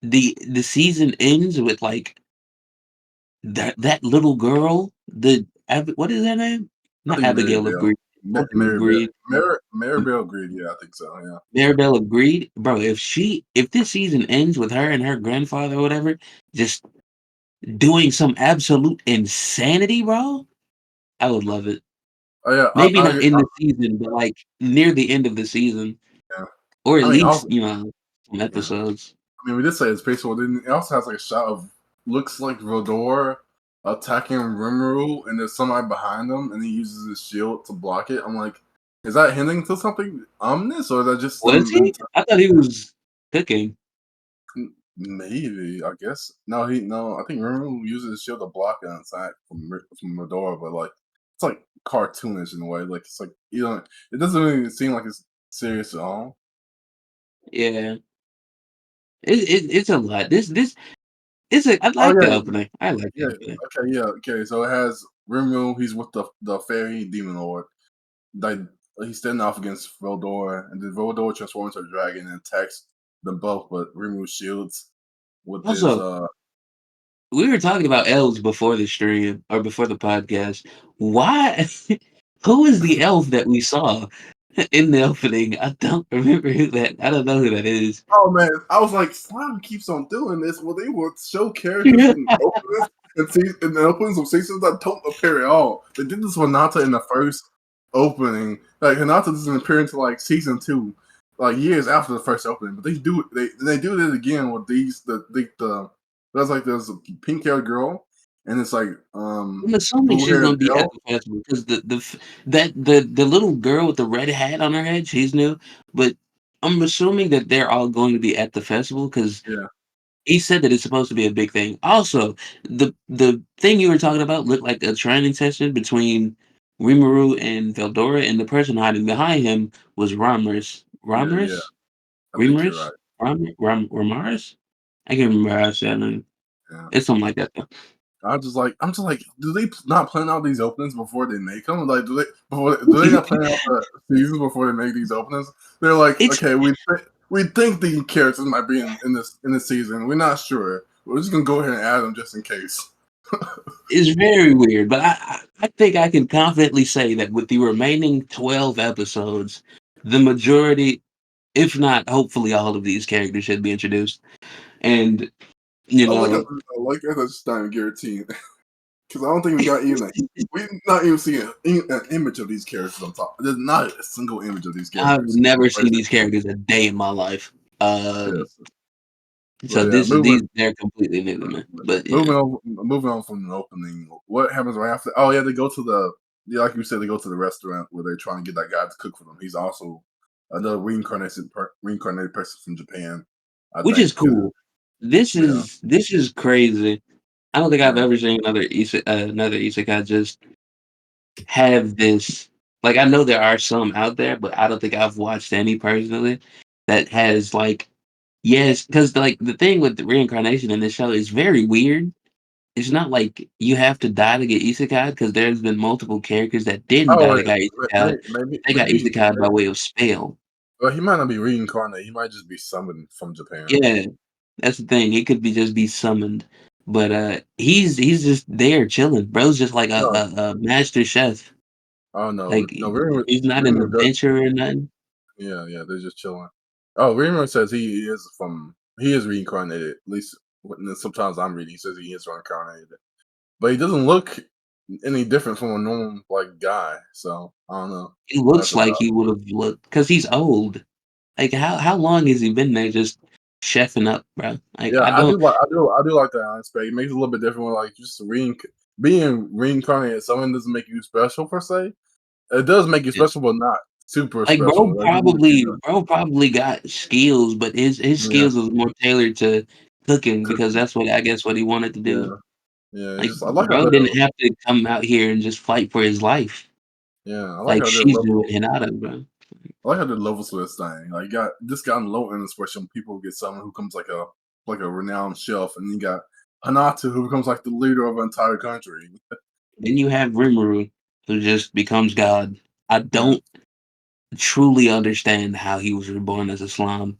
B: the season ends with, like, that little girl, what is her name?
A: I
B: Not
A: think
B: Abigail of Greed, something Greed.
A: Maribel agreed. Yeah, I think so. Yeah.
B: Maribel of Greed, bro, if this season ends with her and her grandfather or whatever, just doing some absolute insanity, bro, I would love it.
A: Oh yeah.
B: Maybe not in the season, but, like, near the end of the season,
A: Yeah.
B: or at
A: I mean,
B: least,
A: also,
B: some
A: yeah.
B: episodes.
A: I mean, we did say it's peaceful. Then it also has like a shot of looks like Rodor attacking Rimuru, and there's somebody behind him, and he uses his shield to block it. I'm like, is that hinting to something ominous, or is that just
B: Was he? I thought he was cooking.
A: maybe? I guess no. He no. I think Rimuru uses his shield to block an attack from Rodor, but like it's like cartoonish in a way. Like it's like you know, it doesn't really seem like it's serious at all.
B: Yeah. It's a lot. This it's a I
A: Oh
B: like the
A: yeah,
B: opening. I like the
A: yeah.
B: opening.
A: Okay, yeah. Okay, so it has Rimuru. He's with the fairy demon lord. Like he's standing off against Voldor, and then Voldor transforms into a dragon and attacks them both. But Rimuru shields with his
B: Also, we were talking about elves before the stream or before the podcast. Why who is the elf that we saw in the opening? I don't remember who that I don't know who that is.
A: Oh man, I was like, Slime keeps on doing this. Well, they will show characters in openings in the openings of seasons that don't appear at all. They did this with Hinata in the first opening. Like Hinata doesn't appear until like season 2, like years after the first opening. But they do it again with these the there's like there's a pink haired girl, and it's like
B: I'm assuming
A: blue
B: she's
A: haired
B: gonna be at
A: elf.
B: the festival because the little girl with the red hat on her head, she's new. But I'm assuming that they're all going to be at the festival because
A: Yeah,
B: he said that it's supposed to be a big thing. Also, the thing you were talking about looked like a training session between Rimuru and Veldora, and the person hiding behind him was Ramers.
A: yeah.
B: Ramers?
A: I think you're
B: Rimers?
A: right.
B: Ramaris? I can't remember how I said it.
A: Yeah.
B: It's something like that though.
A: I'm just like, do they not plan out these openings before they make them? Like, do they not plan out the seasons before they make these openings? They're like,
B: It's
A: okay, we think the characters might be in this season. We're not sure. We're just gonna go ahead and add them just in case.
B: it's very weird, but I think I can confidently say that with the remaining 12 episodes, the majority, if not hopefully all of these characters should be introduced. And you know,
A: I like how that's just not guaranteed because I don't think we got even we not even see an image of these characters on top. There's not a single image of these
B: I've
A: characters.
B: never seen these characters a day in my life.
A: Yes, but
B: So
A: yeah,
B: this is these they're completely new to me. But yeah,
A: moving on from the opening. What happens right after? Oh yeah, they go to the yeah, like you said, they go to the restaurant where they're trying to get that guy to cook for them. He's also another reincarnated person from Japan, I
B: which is
A: think.
B: cool.
A: Yeah,
B: This is crazy. I don't think I've
A: yeah.
B: ever seen another isekai just have this. Like I know there are some out there, but I don't think I've watched any personally that has like yes, because like the thing with the reincarnation in this show is very weird. It's not like you have to die to get isekai because there's been multiple characters that didn't
A: Oh,
B: die
A: wait,
B: that got isekai. They got isekai by way of spell.
A: well, he might not be reincarnated. He might just be summoned from Japan.
B: Yeah, that's the thing. He could be just be summoned, but he's just there chilling. Bro's just like
A: No,
B: a master chef.
A: oh no,
B: Like
A: no. Rimuru,
B: he's not an
A: Rimuru does.
B: adventurer or nothing.
A: Yeah, yeah. They're just chilling. Oh, Rimuru says he is reincarnated. At least sometimes I'm reading. He says he is reincarnated. But he doesn't look any different from a normal like guy. So I don't know
B: He
A: what that's
B: looks like
A: about.
B: he would have looked because he's old. Like how long has he been there just chefing up, bro? Like
A: Yeah,
B: I don't.
A: I do like that aspect. It makes it a little bit different. When, like just being reincarnated, someone doesn't make you special per se. It does make you special, but not super
B: Like
A: special. Like you can get
B: bro probably got skills, but his
A: yeah,
B: skills was more tailored to cooking because
A: cooking.
B: that's what I guess what he wanted to do.
A: Yeah, yeah. It's
B: Like
A: just I like how
B: bro didn't have to come out here and just fight for his life
A: yeah, I like
B: like
A: how they're
B: Shizu
A: level.
B: and Hinata, bro.
A: I like how they're levels to this thing. Like, you got this guy on the low end, especially when people get someone who comes like a renowned chef, and you got Hanatu who becomes like the leader of an entire country.
B: Then you have Rimuru who just becomes God. I
A: Yeah.
B: don't truly understand how he was reborn as a slime,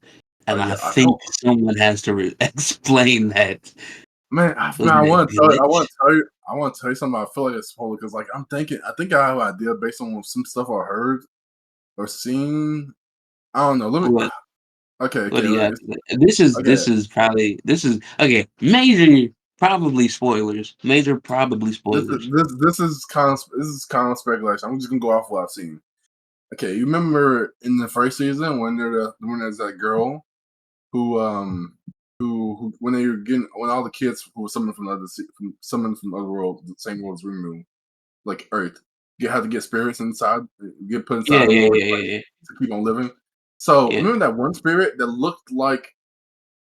A: Oh
B: and I
A: yeah, I
B: think
A: don't.
B: someone has to explain that. Was
A: Man,
B: it a glitch?
A: I want to tell you something. I feel like it's spoiler because, like, I think I have an idea based on some stuff I heard or seen. I don't know. Let me. Okay,
B: What
A: okay,
B: do you have
A: it's-
B: to say?
A: okay.
B: This is probably this is okay. Major probably spoilers. Major probably spoilers.
A: This is kind of speculation. I'm just gonna go off what I've seen. Okay, you remember in the first season when there's that girl who when they were getting when all the kids who were summoned from summoned from other world, the same world as Rimuru, like Earth. You have to get spirits inside, get put inside
B: Yeah,
A: them in
B: yeah,
A: order
B: yeah, yeah, yeah.
A: to keep on living. So
B: Yeah.
A: remember that one spirit that looked like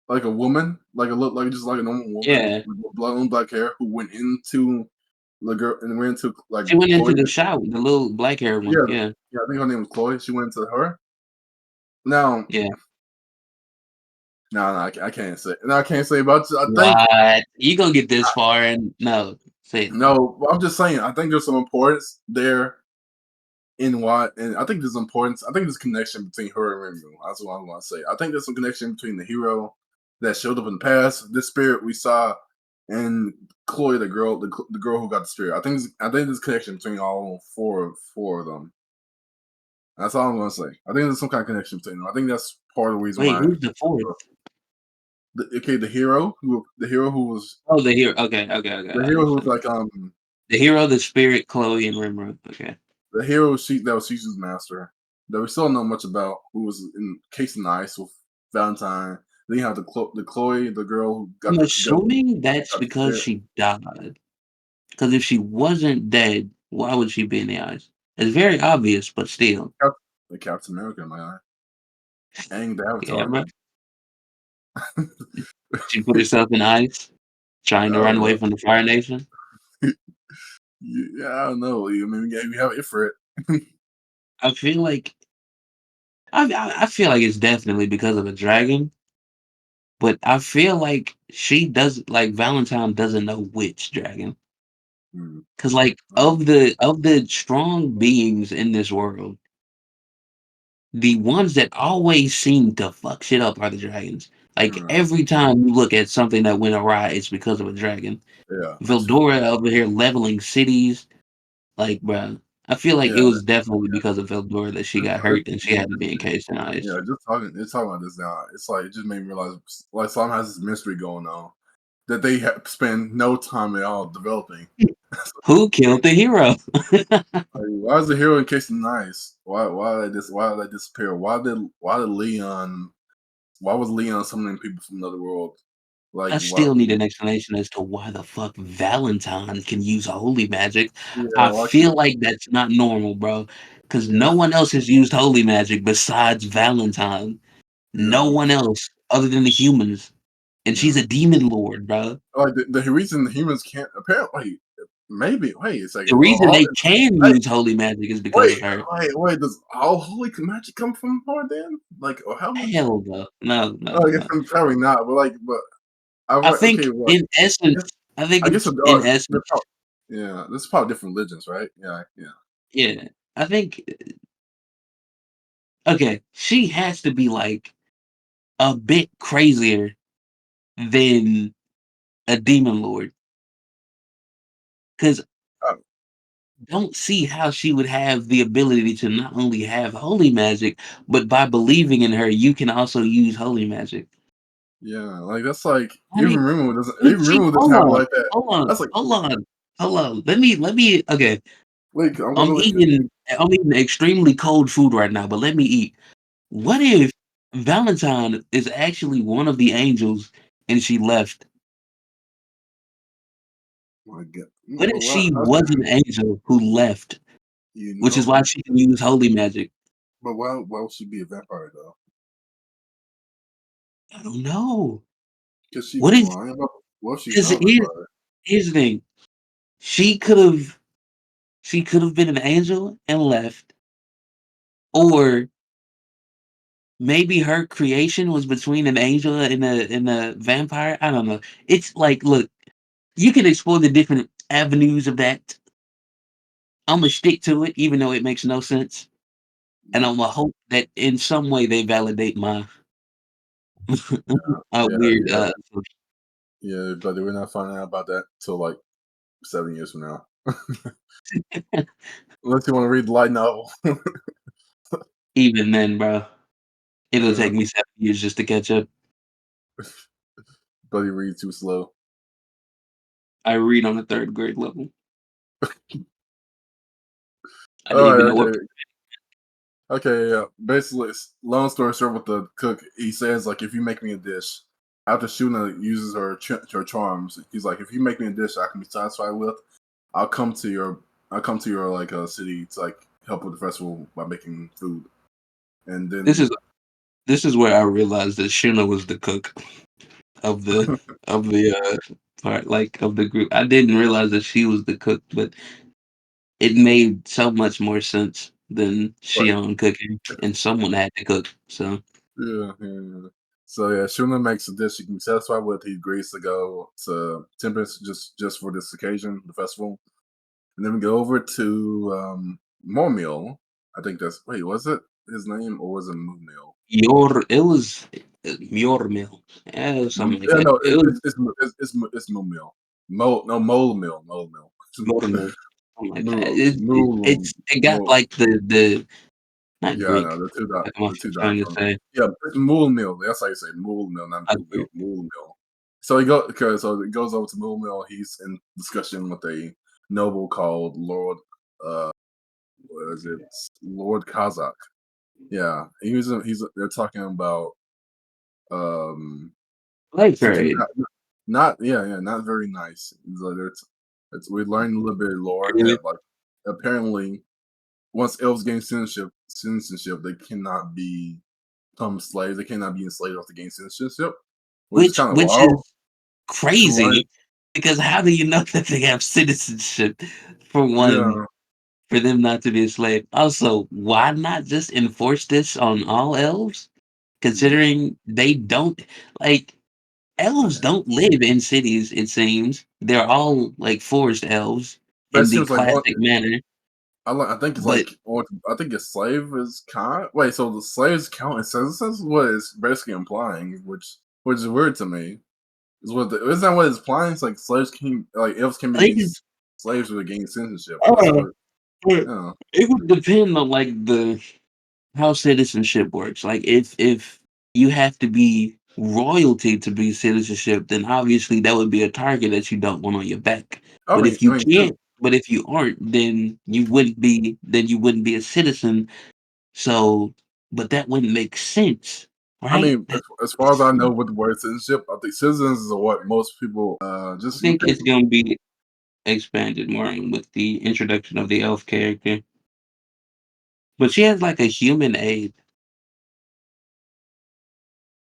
A: a woman, like a look like just like a normal woman
B: Yeah.
A: with long black hair who went into the girl and went into like
B: She went into
A: Chloe.
B: the shower, the little black hair one.
A: Yeah,
B: Yeah.
A: yeah, I think her name was Chloe. She went into her. Now,
B: Yeah.
A: no, I can't say. No, I can't say about. I think
B: What? You gonna get this far and no. Say it.
A: no. I'm just saying. I think there's some importance there in what, and I think there's importance. I think there's connection between her and Rimuru. That's what I want to say. I think there's some connection between the hero that showed up in the past, this spirit we saw, and Chloe, the girl who got the spirit. I think there's connection between all four of them. That's all I'm gonna say. I think there's some kind of connection between them. I think that's part of the reason
B: Wait,
A: why.
B: who's the fourth?
A: Okay, the hero who was
B: Oh, the hero. Okay, okay, okay.
A: the
B: I
A: hero who was
B: understand.
A: like
B: The hero, the spirit, Chloe, and Rimuru. Okay.
A: the hero she that was Shisu's master that we still don't know much about, who was in Case in the Ice with Valentine. Then you have the Chloe, the girl who
B: I'm assuming that's
A: got the
B: because
A: spirit.
B: she died. Because if she wasn't dead, why would she be in the ice? It's very obvious, but still.
A: The Captain America in my eye. And the
B: Yeah,
A: Avatar.
B: bro. She put herself in ice, trying to run
A: Oh,
B: away from the Fire Nation.
A: yeah, I don't know. I mean, yeah, we have it for it.
B: I feel like I feel like it's definitely because of a dragon, but I feel like she does like Valentine doesn't know which dragon.
A: Mm,
B: 'Cause, like,
A: uh,
B: of the strong beings in this world, the ones that always seem to fuck shit up are the dragons. Like,
A: uh,
B: every time you look at something that went awry, it's because of a dragon.
A: yeah, that's true.
B: Veldora over here leveling cities, like, bruh, I feel like it
A: Yeah,
B: was definitely because of Veldora that she got hurt and she had to
A: it's,
B: be encased in ice.
A: yeah, just talking about this now. It's like it just made me realize like Slime has this mystery going on that they have spend no time at all developing.
B: Who killed the hero?
A: Like, why is the hero encased in ice? Why did they disappear? Why did Leon why was Leon summoning people from another world? Like
B: I
A: what
B: still need an explanation as to why the fuck Valentine can use holy magic.
A: yeah,
B: I
A: why she
B: feel like that's not normal, bro. Because
A: yeah,
B: no one else has used holy magic besides Valentine. No
A: yeah,
B: one else other than the humans. And she's
A: yeah.
B: a demon lord, bro.
A: Like the reason humans can't apparently maybe wait a
B: The
A: second.
B: reason they can
A: Hey,
B: use holy magic is because
A: wait,
B: of her.
A: wait, does all holy magic come from her then? Like, or how much?
B: Hell no. No, no,
A: Oh, I guess
B: no.
A: probably not, but like, but I
B: I
A: right, okay,
B: think
A: well,
B: in essence, I think
A: I guess
B: in essence,
A: yeah, this is probably different religions, right? Yeah, yeah,
B: yeah. I think okay, she has to be like a bit crazier than a demon lord. Cause
A: uh,
B: don't see how she would have the ability to not only have holy magic, but by believing in her, you can also use holy magic.
A: yeah. Like that's like
B: I mean, if
A: even
B: she
A: Rimuru doesn't
B: hold
A: have it
B: on,
A: like that.
B: hold on,
A: That's like
B: hold on, hold on. Let me okay.
A: wait, I'm
B: I'm
A: gonna let you.
B: eating I'm eating extremely cold food right now, but let me eat. What if Valentine is actually one of the angels and she left?
A: My God,
B: What if
A: well,
B: she was an angel who left,
A: you
B: which is
A: know,
B: why she can use holy magic?
A: but why would she be a vampire though?
B: I don't know.
A: Could she
B: What
A: be
B: if
A: lying about? What if she's
B: because
A: not a vampire?
B: here's the thing. She could have been an angel and left, or maybe her creation was between an angel and a vampire. I don't know. It's like, look, you can explore the different avenues of that. I'm gonna stick to it, even though it makes no sense, and
A: Yeah,
B: I'm gonna hope that in some way they validate my
A: yeah,
B: weird.
A: yeah, yeah. But we're not finding out about that till like 7 years from now. Unless you want to read the light novel.
B: Even then, bro, it'll
A: Yeah,
B: take me 7 years just to catch up.
A: but you read too slow.
B: I read on a third grade level. I didn't
A: All
B: even
A: right,
B: know what.
A: okay. Okay, yeah. Basically, long story short, with the cook, he says like, if you make me a dish, after Shuna uses her charms, he's like, if you make me a dish I can be satisfied with, I'll come to your like city to like help with the festival by making food, and
B: This
A: then
B: is this is where I realized that Shuna was the cook of the part like of the group. I didn't realize that she was the cook, but it made so much more sense than
A: but
B: Shion cooking, and someone had to cook. So
A: yeah, yeah, yeah. So yeah, Shuna makes a dish he can be satisfied with. He agrees to go to Tempest just for this occasion, the festival. And then we go over to Mjöllmile. I think that's wait, was it his name or was it Mjöllmile?
B: it was Mjöllmile, something like
A: Yeah,
B: that.
A: no,
B: It was
A: it's Mjöllmile. Mole Mill.
B: Mjöllmile, something like that.
A: Mule,
B: It got like the not
A: yeah, no,
B: Greek. What am I
A: the two dot
B: trying to
A: from
B: say?
A: yeah, it's Mule Mill. That's how you say Mule Mill, not
B: I
A: Mule Mill. Mule Mill. So so it goes over to Mule Mill. He's in discussion with a noble called Lord. What is it? Lord Kazakh. Yeah, they're talking about
B: like
A: something
B: trade.
A: not yeah, yeah, not very nice. It's we learned a little bit of lore that like apparently once elves gain citizenship, they cannot become slaves. They cannot be enslaved after gain citizenship, which is kind of
B: Which
A: wild
B: is
A: to learn.
B: crazy because how do you know that they have citizenship for one
A: Yeah,
B: for them not to be a slave? Also, why not just enforce this on all elves?
A: yeah,
B: Considering they don't like. elves don't live in cities, it seems. They're all like forest elves
A: That
B: in the
A: seems like what
B: classic manner.
A: I think it's
B: But
A: like or I think a slave is kind. Wait, so the slaves count as citizens? What it's basically implying, which is weird to me. Isn't that what it's implying? It's like slaves can like elves can
B: I
A: be
B: think it's
A: slaves to gain citizenship. That's
B: uh,
A: what.
B: but
A: Yeah.
B: it would depend on like the how citizenship works. Like if you have to be royalty to be citizenship, then obviously that would be a target that you don't want on your back. But if
A: I
B: you
A: mean,
B: can't, but if you aren't, then you wouldn't be a citizen. So, but that wouldn't make sense,
A: I
B: right?
A: mean, as far as I know, with the word citizenship, I think citizens is what most people
B: I
A: just you
B: think
A: think.
B: it's gonna be expanded more with the introduction of the elf character. But she has like a human aid.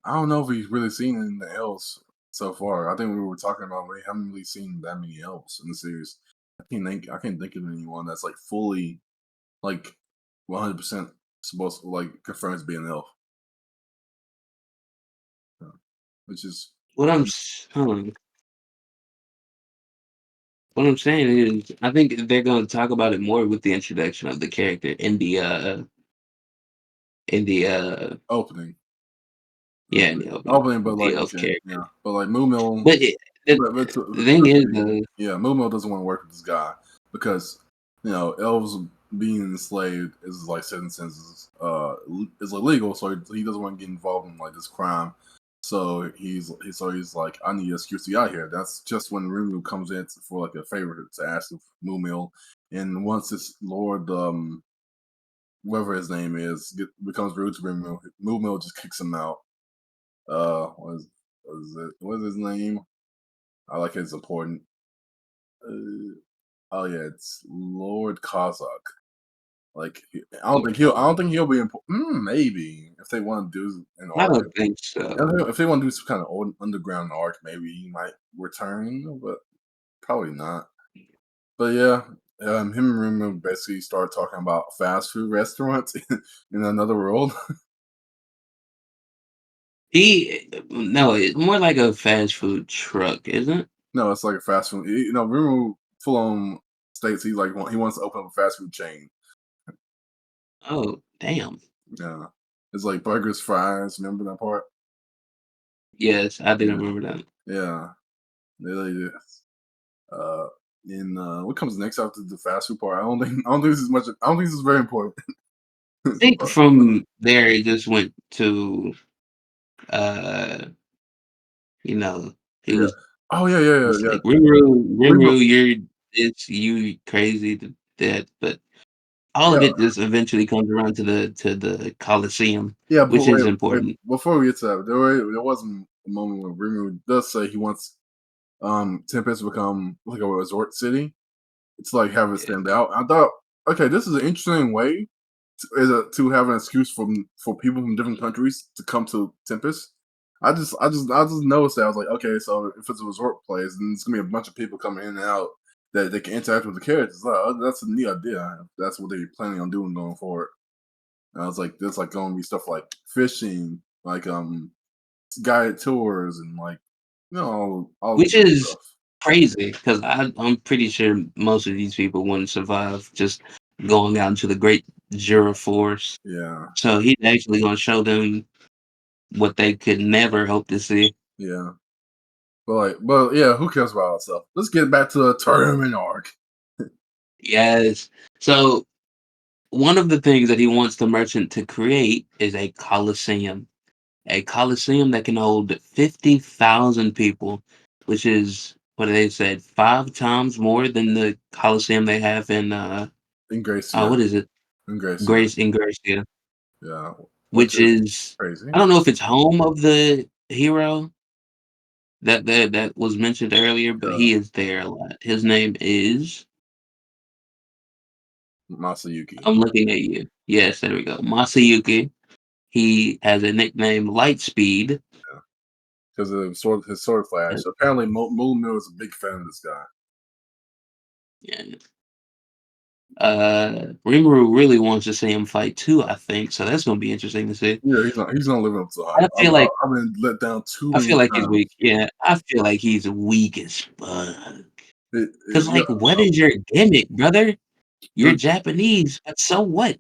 A: I don't know if we've really seen anything else so far. I think we were talking about we haven't really seen that many elves in the series. I can't think of anyone that's like fully like 100% supposed to like confirmed to be an elf, uh, which is
B: Hold on. What I'm saying is, I think they're going to talk about it more with the introduction of the character in the
A: opening.
B: yeah, in the opening
A: Opening, but
B: with the
A: like
B: elf
A: okay,
B: character.
A: yeah, but like Moo Mill,
B: But
A: but
B: the thing is,
A: yeah, Moo Mill doesn't want to work with this guy because elves being enslaved is like certain senses is illegal, so he doesn't want to get involved in like this crime. So he's like, I need an excuse to get out of here. That's just when Rimuru comes in for like a favor to ask of Moo Mill, and once this Lord whatever his name is becomes rude to Rimuru, Moo Mill just kicks him out. What is his name? I like it's important. Oh yeah, it's Lord Kazakh. Like I don't think he'll be important. Maybe if they want to do an
B: I
A: arc,
B: don't think so.
A: if they want to do some kind of underground arc, maybe he might return, but probably not. But yeah, him and Ruma basically start talking about fast food restaurants in another world.
B: No, it's more like a fast food truck, isn't it?
A: No, it's like a fast food. Ruma full on states he wants to open up a fast food chain.
B: Oh, damn.
A: Yeah. It's like burgers, fries. Remember that part?
B: Yes, I didn't
A: Yeah.
B: remember that.
A: Yeah. They really do. Uh, and what comes next after the fast food part? I don't think this is much. I don't think this is very important.
B: I think
A: But,
B: from there it just went to uh, you know, he
A: yeah.
B: was
A: Oh yeah, yeah, yeah,
B: just
A: yeah.
B: like Rimuru,
A: Remember?
B: you're it's you crazy to death, but all of
A: Yeah,
B: it just eventually comes around to the Colosseum,
A: yeah. But
B: which is
A: wait.
B: important.
A: Before we get to that, there was a moment where Rimuru does say he wants Tempest to become like a resort city. It's like have it
B: Yeah.
A: stand out. I thought, okay, this is an interesting way to have an excuse for people from different countries to come to Tempest. I just noticed that I was like, okay, so if it's a resort place, then it's gonna be a bunch of people coming in and out that they can interact with the characters. Like, oh, that's a neat idea. That's what they're planning on doing going forward. And I was like, there's like going to be stuff like fishing, like guided tours, and like all the
B: Which
A: good
B: is
A: stuff.
B: crazy because I'm pretty sure most of these people wouldn't survive just going out into the great Jura forest.
A: Yeah,
B: So he's actually gonna show them what they could never hope to see.
A: yeah. But yeah, who cares about all that stuff? Let's get back to the tournament arc.
B: Yes. So one of the things that he wants the merchant to create is a coliseum that can hold 50,000 people, which is what they said 5 times more than the coliseum they have in
A: Ingracia,
B: what is it,
A: Ingracia.
B: Grace in Gracia,
A: Yeah, which
B: which
A: is
B: is
A: crazy.
B: I don't know if it's home of the hero that was mentioned earlier, but
A: Yeah,
B: he is there a lot. His name is
A: Masayuki.
B: I'm looking at you. Yes, there we go. Masayuki. He has a nickname Lightspeed.
A: Yeah, because of his sword flash. Apparently, Moon Mill is a big fan of this guy.
B: Yeah. Rimuru really wants to see him fight too, I think. So that's gonna be interesting to see.
A: Yeah, he's not living up to the hype.
B: I feel like
A: I've been let down too
B: I
A: many
B: feel like he's
A: times.
B: weak. Yeah, I feel like he's weak as fuck. Cause
A: Yeah,
B: like, what is your gimmick, brother? You're Japanese, but so what?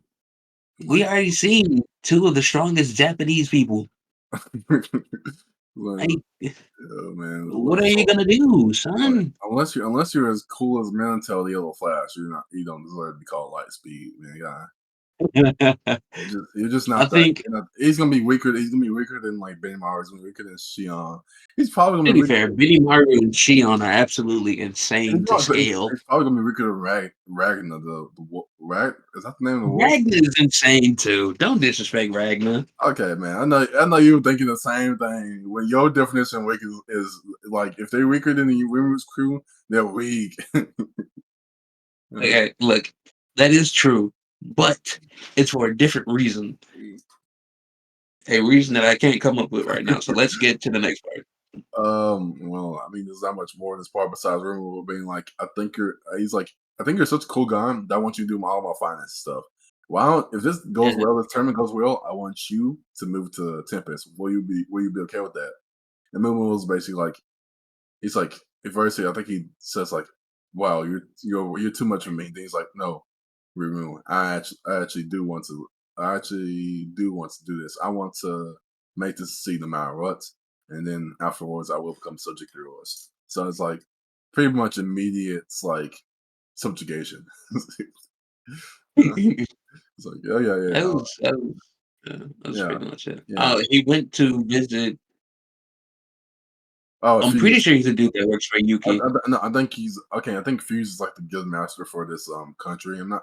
B: We
A: like,
B: already seen two of the strongest Japanese people.
A: like,
B: Like,
A: yeah, man.
B: what are you
A: So,
B: gonna do,
A: like,
B: son?
A: unless you're as cool as men tell the Yellow Flash, you don't deserve to be called light speed, man. Yeah, you're just
B: I
A: not that.
B: think,
A: He's gonna be weaker. He's gonna be weaker than like Benimaru. He's gonna be weaker than Shion. He's probably gonna
B: to
A: be
B: be
A: weaker.
B: fair, Benny Maru and Shion are absolutely insane to scale.
A: He's probably gonna be weaker than Ragnar. Rag is that the name of the wolf?
B: Ragnar is insane too. Don't disrespect Ragnar.
A: Okay, man. I know you were thinking the same thing. When your definition of weak is like if they're weaker than the women's crew, they're weak.
B: Okay, look, that is true, but it's for a different reason. A reason that I can't come up with right now. So let's get to the next part.
A: Well, I mean, there's not much more in this part besides Rimuru being like, I think you're. He's like, I think you're such a cool guy that I want you to do all my finance stuff. Well, if this goes
B: And
A: well, this tournament goes well, I want you to move to Tempest. Will you be okay with that? And Rimuru was basically like, he's like, at first, I think he says like, "Wow, you're too much for me." Then he's like, "No, Rimuru, I actually do want to. I actually do want to do this. I want to make this succeed no matter what. And then afterwards, I will become subject to yours." So it's like pretty much immediate, it's like subjugation.
B: that
A: It's like, yeah, yeah, yeah,
B: that's
A: yeah,
B: pretty much it.
A: yeah.
B: Oh, he went to visit.
A: Oh,
B: I'm pretty sure he's a dude that works for Yuki.
A: no, I think he's okay. I think Fuse is like the guild master for this country. I'm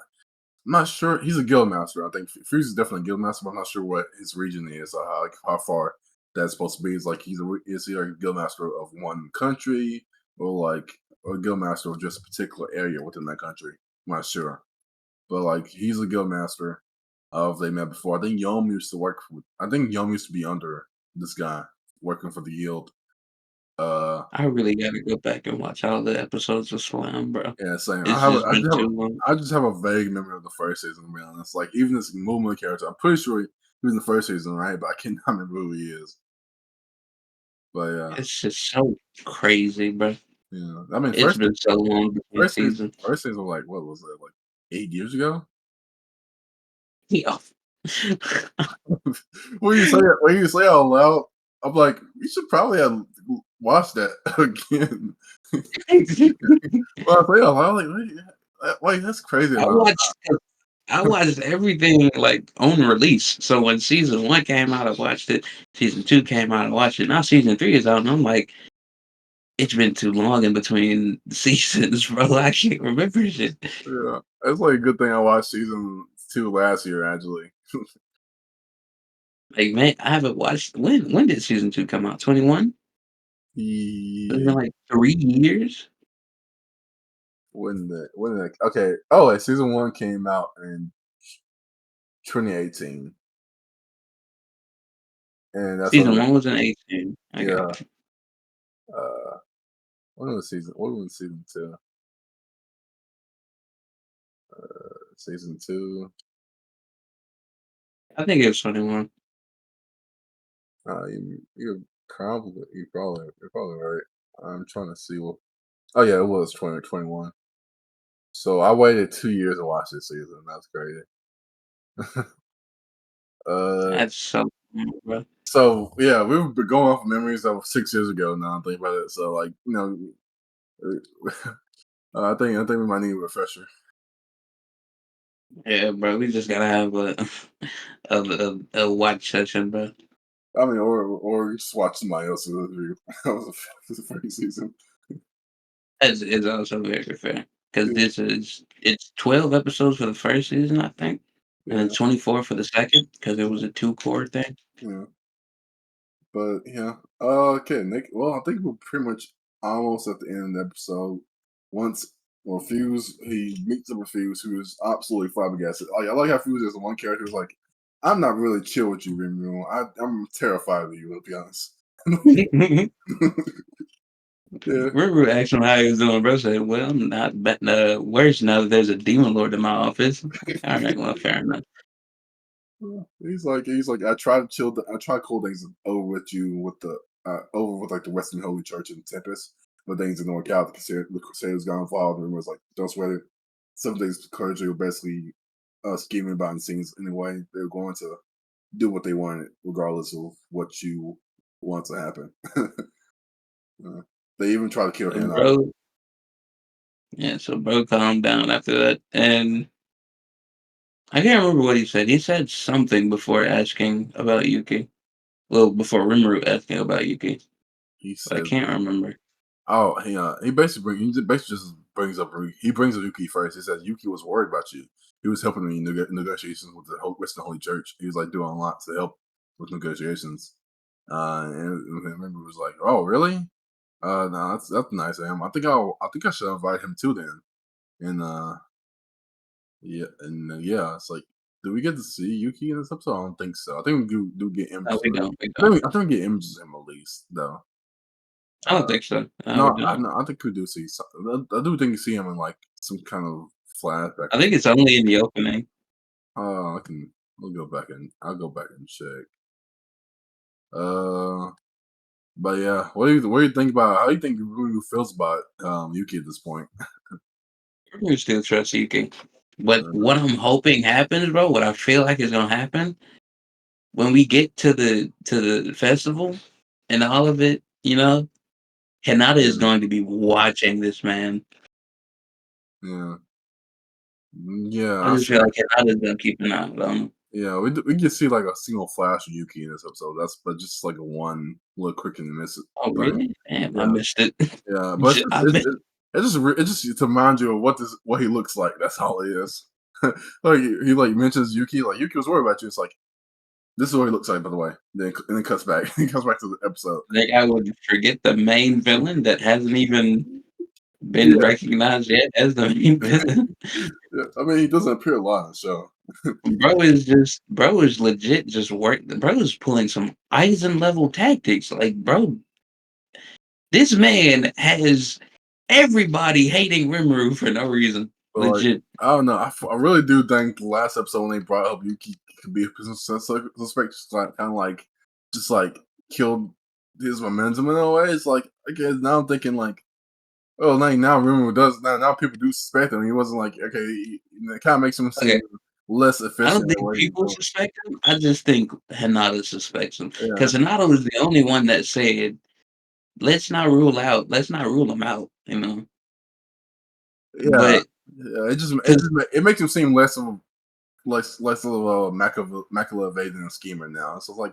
A: not sure. He's a guild master. I think Fuse is definitely a guild master, but I'm not sure what his region is or how far that's supposed to be. It's like is he like a guild master of one country or like a guild master of just a particular area within that country? I'm not sure, but like he's a guild master of they met before. I think Yom used to work. I think Yom used to be under this guy working for the guild. Uh,
B: I really gotta go back and watch all the episodes of Slam, bro.
A: yeah, same.
B: It's just been too long.
A: I just have a vague memory of the first season. To be honest, like even this Mjöllmile character, I'm pretty sure he was in the first season, right? But I cannot remember who he is. But yeah,
B: It's just so crazy, bro.
A: yeah. I mean,
B: It's been so long between seasons.
A: first season, like what was it, like 8 years ago?
B: Yeah.
A: When you say it out loud, I'm like, you should probably have watched that again. Well, I say it out loud, like, wait, that's crazy
B: I
A: amount.
B: watched I watched everything like on release. So when season one came out, I watched it. Season two came out, I watched it. Now season three is out, and I'm like, it's been too long in between seasons, bro. I can't remember shit.
A: Yeah, it's like a good thing I watched season 2 last year, actually.
B: Like, man, I haven't watched when did season two come out? 21? It's been
A: He
B: like 3 years.
A: when the okay. Oh, wait, season 1 came out in 2018, and that's
B: Season
A: when
B: one was in 18. I got
A: yeah. Uh, when was season? What was season 2? Season 2.
B: I think it was 21.
A: You're probably right. I'm trying to see what. Oh yeah, it was 2021. So I waited 2 years to watch this season. That's crazy. uh,
B: That's so bro.
A: so yeah, we've been going off of memories of 6 years ago now. I think about it. So like I think we might need a refresher.
B: Yeah, bro. We just gotta have a watch session, bro.
A: I mean, or just watch somebody else's review. That was the first season.
B: It's also very fair because
A: Yeah,
B: it's 12 episodes for the first season, I think, and then
A: yeah,
B: 24 for the second because it was a two core thing.
A: yeah. But yeah. Okay, Nick. Well, I think we're pretty much almost at the end of the episode. Once well, Fuse he meets up with Fuse, who is absolutely flabbergasted. Like I like how Fuse is the one character who's like, I'm not really chill with you, Rimuru. I'm terrified of you, to be honest. Yeah.
B: Rimuru asked him how he was doing, bro said, "Well, I'm not worse now that there's a demon lord in my office." Alright, well, fair enough.
A: He's like, I try to I try to cool things over with you with the over with like the Western Holy Church and Tempest, but things didn't work out. The Crusaders got involved, and it was like, don't sweat it. Some days clergy were basically scheming behind the scenes anyway. They're going to do what they wanted, regardless of what you want to happen. They even try to kill
B: So
A: Hannah.
B: bro yeah, so bro calmed down after that, and I can't remember what he said. He said something before asking about Yuki. Well, before Rimuru asking about Yuki,
A: He
B: but I
A: says,
B: can't remember.
A: "Oh, he basically just brings up he brings up Yuki first. He says Yuki was worried about you. He was helping me in negotiations with the Western Holy Church. He was like doing a lot to help with negotiations. And remember was like, oh really? No, that's nice of him. I think I should invite him too then. And yeah, it's like, do we get to see Yuki in this episode? I don't think so. I think we do get
B: No,
A: images.
B: we don't. We don't.
A: I think we get images of him at least though.
B: I don't think so. No, we
A: No,
B: don't.
A: I think we do see some I do think you see him in, like, some kind of flashback
B: I
A: or
B: think it's only in the opening.
A: I can I'll go back and check. Uh, but yeah, what do you think about how do you think Ruru feels about, Yuki at this point?
B: We still trust Yuki. But
A: Uh,
B: what I'm hoping happens, bro, what I feel like is gonna happen when we get to the festival and all of it, Hinata is
A: yeah,
B: going to be watching this man.
A: yeah, yeah,
B: I
A: I
B: just
A: see
B: feel like Hinata's gonna keep an eye on him.
A: yeah, we just see, like, a single flash of Yuki in this episode, that's but just, like, a one little quick and miss
B: Oh,
A: thing.
B: really? Damn, I
A: Yeah.
B: missed it.
A: Yeah, but
B: I missed
A: it's just to remind you of what he looks like. That's all it is. Like he like mentions Yuki, like Yuki was worried about you. It's like this is what he looks like, by the way. Then cuts back. He comes back to the episode.
B: like I would forget the main villain that hasn't even been
A: Yeah,
B: recognized yet as the main villain.
A: yeah. I mean, he doesn't appear a lot in the show.
B: Bro is legit just bro is pulling some Eisen level tactics. Like, bro, this man has everybody hating Rimuru for no reason.
A: But like,
B: Legit.
A: I don't know. I really do think the last episode when they brought up Yuki could be a suspect, just like kind of like just like killed his momentum in a way. It's like I guess now I'm thinking like, oh, now Rimuru does now people do suspect him. He wasn't like okay, it kind of makes him seem
B: Okay.
A: less
B: I
A: efficient
B: don't
A: in
B: think
A: what he's
B: people
A: doing.
B: suspect him. I just think Hinata suspects him.
A: Yeah,
B: Because Hinata was the only one that said, let's not rule him out.
A: yeah,
B: But
A: yeah.
B: because
A: It makes him seem less of a Machiavellian schemer now. So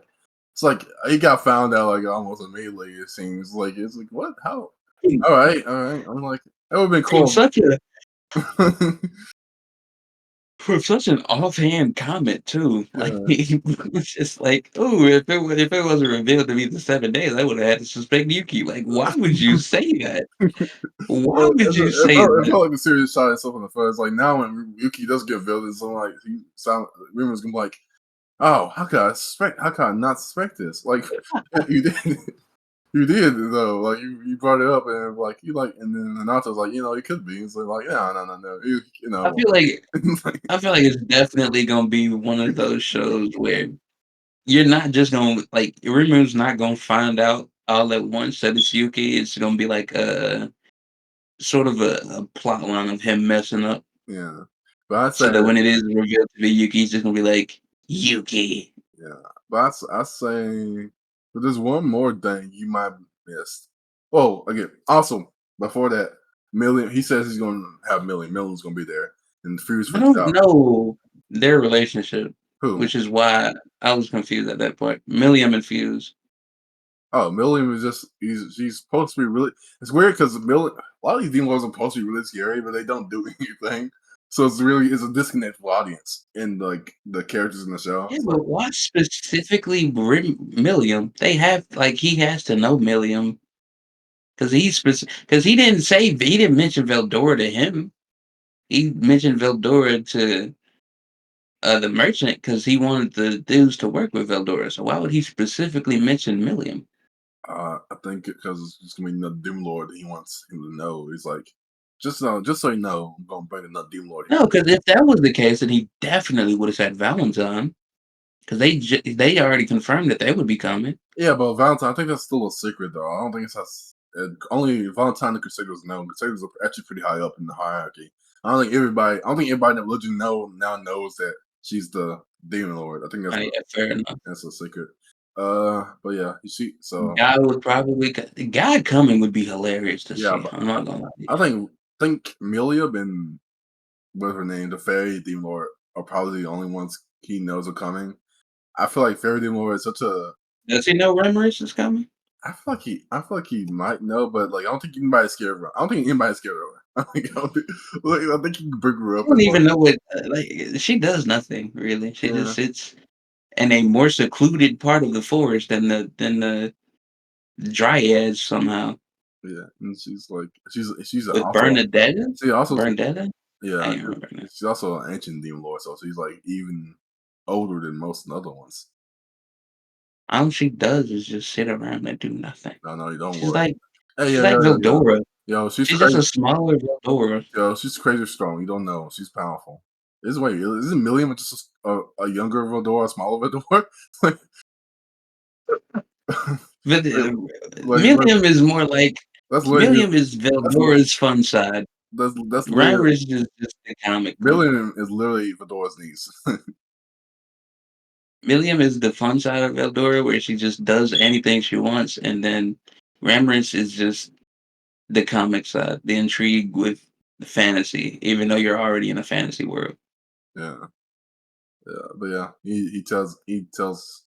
A: it's like he got found out like almost immediately. It seems like it's like what how. All right. I'm like that would have been
B: from
A: cool.
B: such a from such an offhand comment too, like
A: Yeah.
B: it's just like, oh, if it wasn't revealed to be the 7 days, I would have had to suspect Yuki. Like, why would you say that? Why would you say
A: It
B: that?
A: felt like a serious shot itself in the foot. It's like now when Yuki does get villain, so like he sound rumors gonna be like, oh, how could I not suspect this? Like you did you did though. Like you brought it up and like you like and then Nato's like, it could be. It's like, no.
B: I feel like I feel like it's definitely gonna be one of those shows where you're not just gonna like Rimu's not gonna find out all at once that it's Yuki. It's gonna be like a sort of a plot line of him messing up.
A: yeah. But I
B: So
A: say
B: that when it is revealed to be Yuki, he's just gonna be like, Yuki.
A: yeah. But I say but there's one more thing you might miss. Oh, again, also before that, Million he says he's gonna have Million's gonna be there. And Fuse
B: I
A: freaks
B: don't
A: out.
B: know their relationship,
A: Who?
B: which is why I was confused at that point. Milliam and Fuse.
A: Oh, Million was just she's supposed to be really it's weird because Million a lot of these demons are supposed to be really scary, but they don't do anything. So it's a disconnect for audience and like the characters in the show.
B: Yeah,
A: It's like
B: but why specifically Milliam? They have like he has to know Milliam because he didn't mention Veldora to him. He mentioned Veldora to the merchant because he wanted the dudes to work with Veldora. So why would he specifically mention Milliam?
A: I think because it's just gonna be another Doom Lord that he wants him to know. He's like, just so you know, I'm gonna bring another Doom Lord
B: No,
A: here.
B: because if that was the case, then he definitely would have said Valentine, because they already confirmed that they would be coming.
A: Yeah, but Valentine, I think that's still a secret though. I don't think it's as only Valentine the Crusaders know. Crusaders are actually pretty high up in the hierarchy. I don't think everybody in the religion now knows that she's the Demon Lord. I think
B: Yeah, fair enough.
A: that's a secret. But yeah, you see, so
B: Guy would probably the guy coming would be hilarious to
A: yeah,
B: see.
A: but
B: I'm not gonna lie to you.
A: I think Meliab and what's her name, the Fairy Demon Lord, are probably the only ones he knows are coming. I feel like Fairy Demon Lord is such a
B: Does he know Rimuru is coming?
A: I feel like he might know, but like I don't think anybody's scared of her. I don't think anybody's scared of her. I think he can bring her
B: I
A: up
B: don't
A: and like
B: even know what like she does nothing really. She just
A: yeah,
B: sits in a more secluded part of the forest than the dryads somehow.
A: yeah. And she's like she's
B: With
A: also
B: Bernadetta?
A: she also
B: Bernadetta? I
A: yeah,
B: can't remember her name.
A: she's also an ancient demon lord, so she's like even older than most of the other ones.
B: All she does is just sit around and do nothing.
A: No, no, you don't
B: She's
A: worry.
B: like
A: Hey,
B: she's
A: yeah,
B: like
A: yeah, yeah, yeah.
B: Veldora.
A: Yo, she's
B: She's just
A: crazy.
B: a smaller Veldora.
A: Yo, she's crazy strong. You don't know. She's powerful. Isn't Million just a younger Eldora, a smaller Eldora? like,
B: But,
A: like, like,
B: Millium is more like
A: that's literally
B: Millium is
A: that's li-
B: Veldora's fun side.
A: that's
B: Reimer
A: literally
B: is just the comic one.
A: Million is literally Fedora's niece.
B: Millium is the fun side of Veldora where she just does anything she wants, and then Ramrus is just the comic side, the intrigue with the fantasy, even though you're already in a fantasy world.
A: yeah, yeah, but yeah, he tells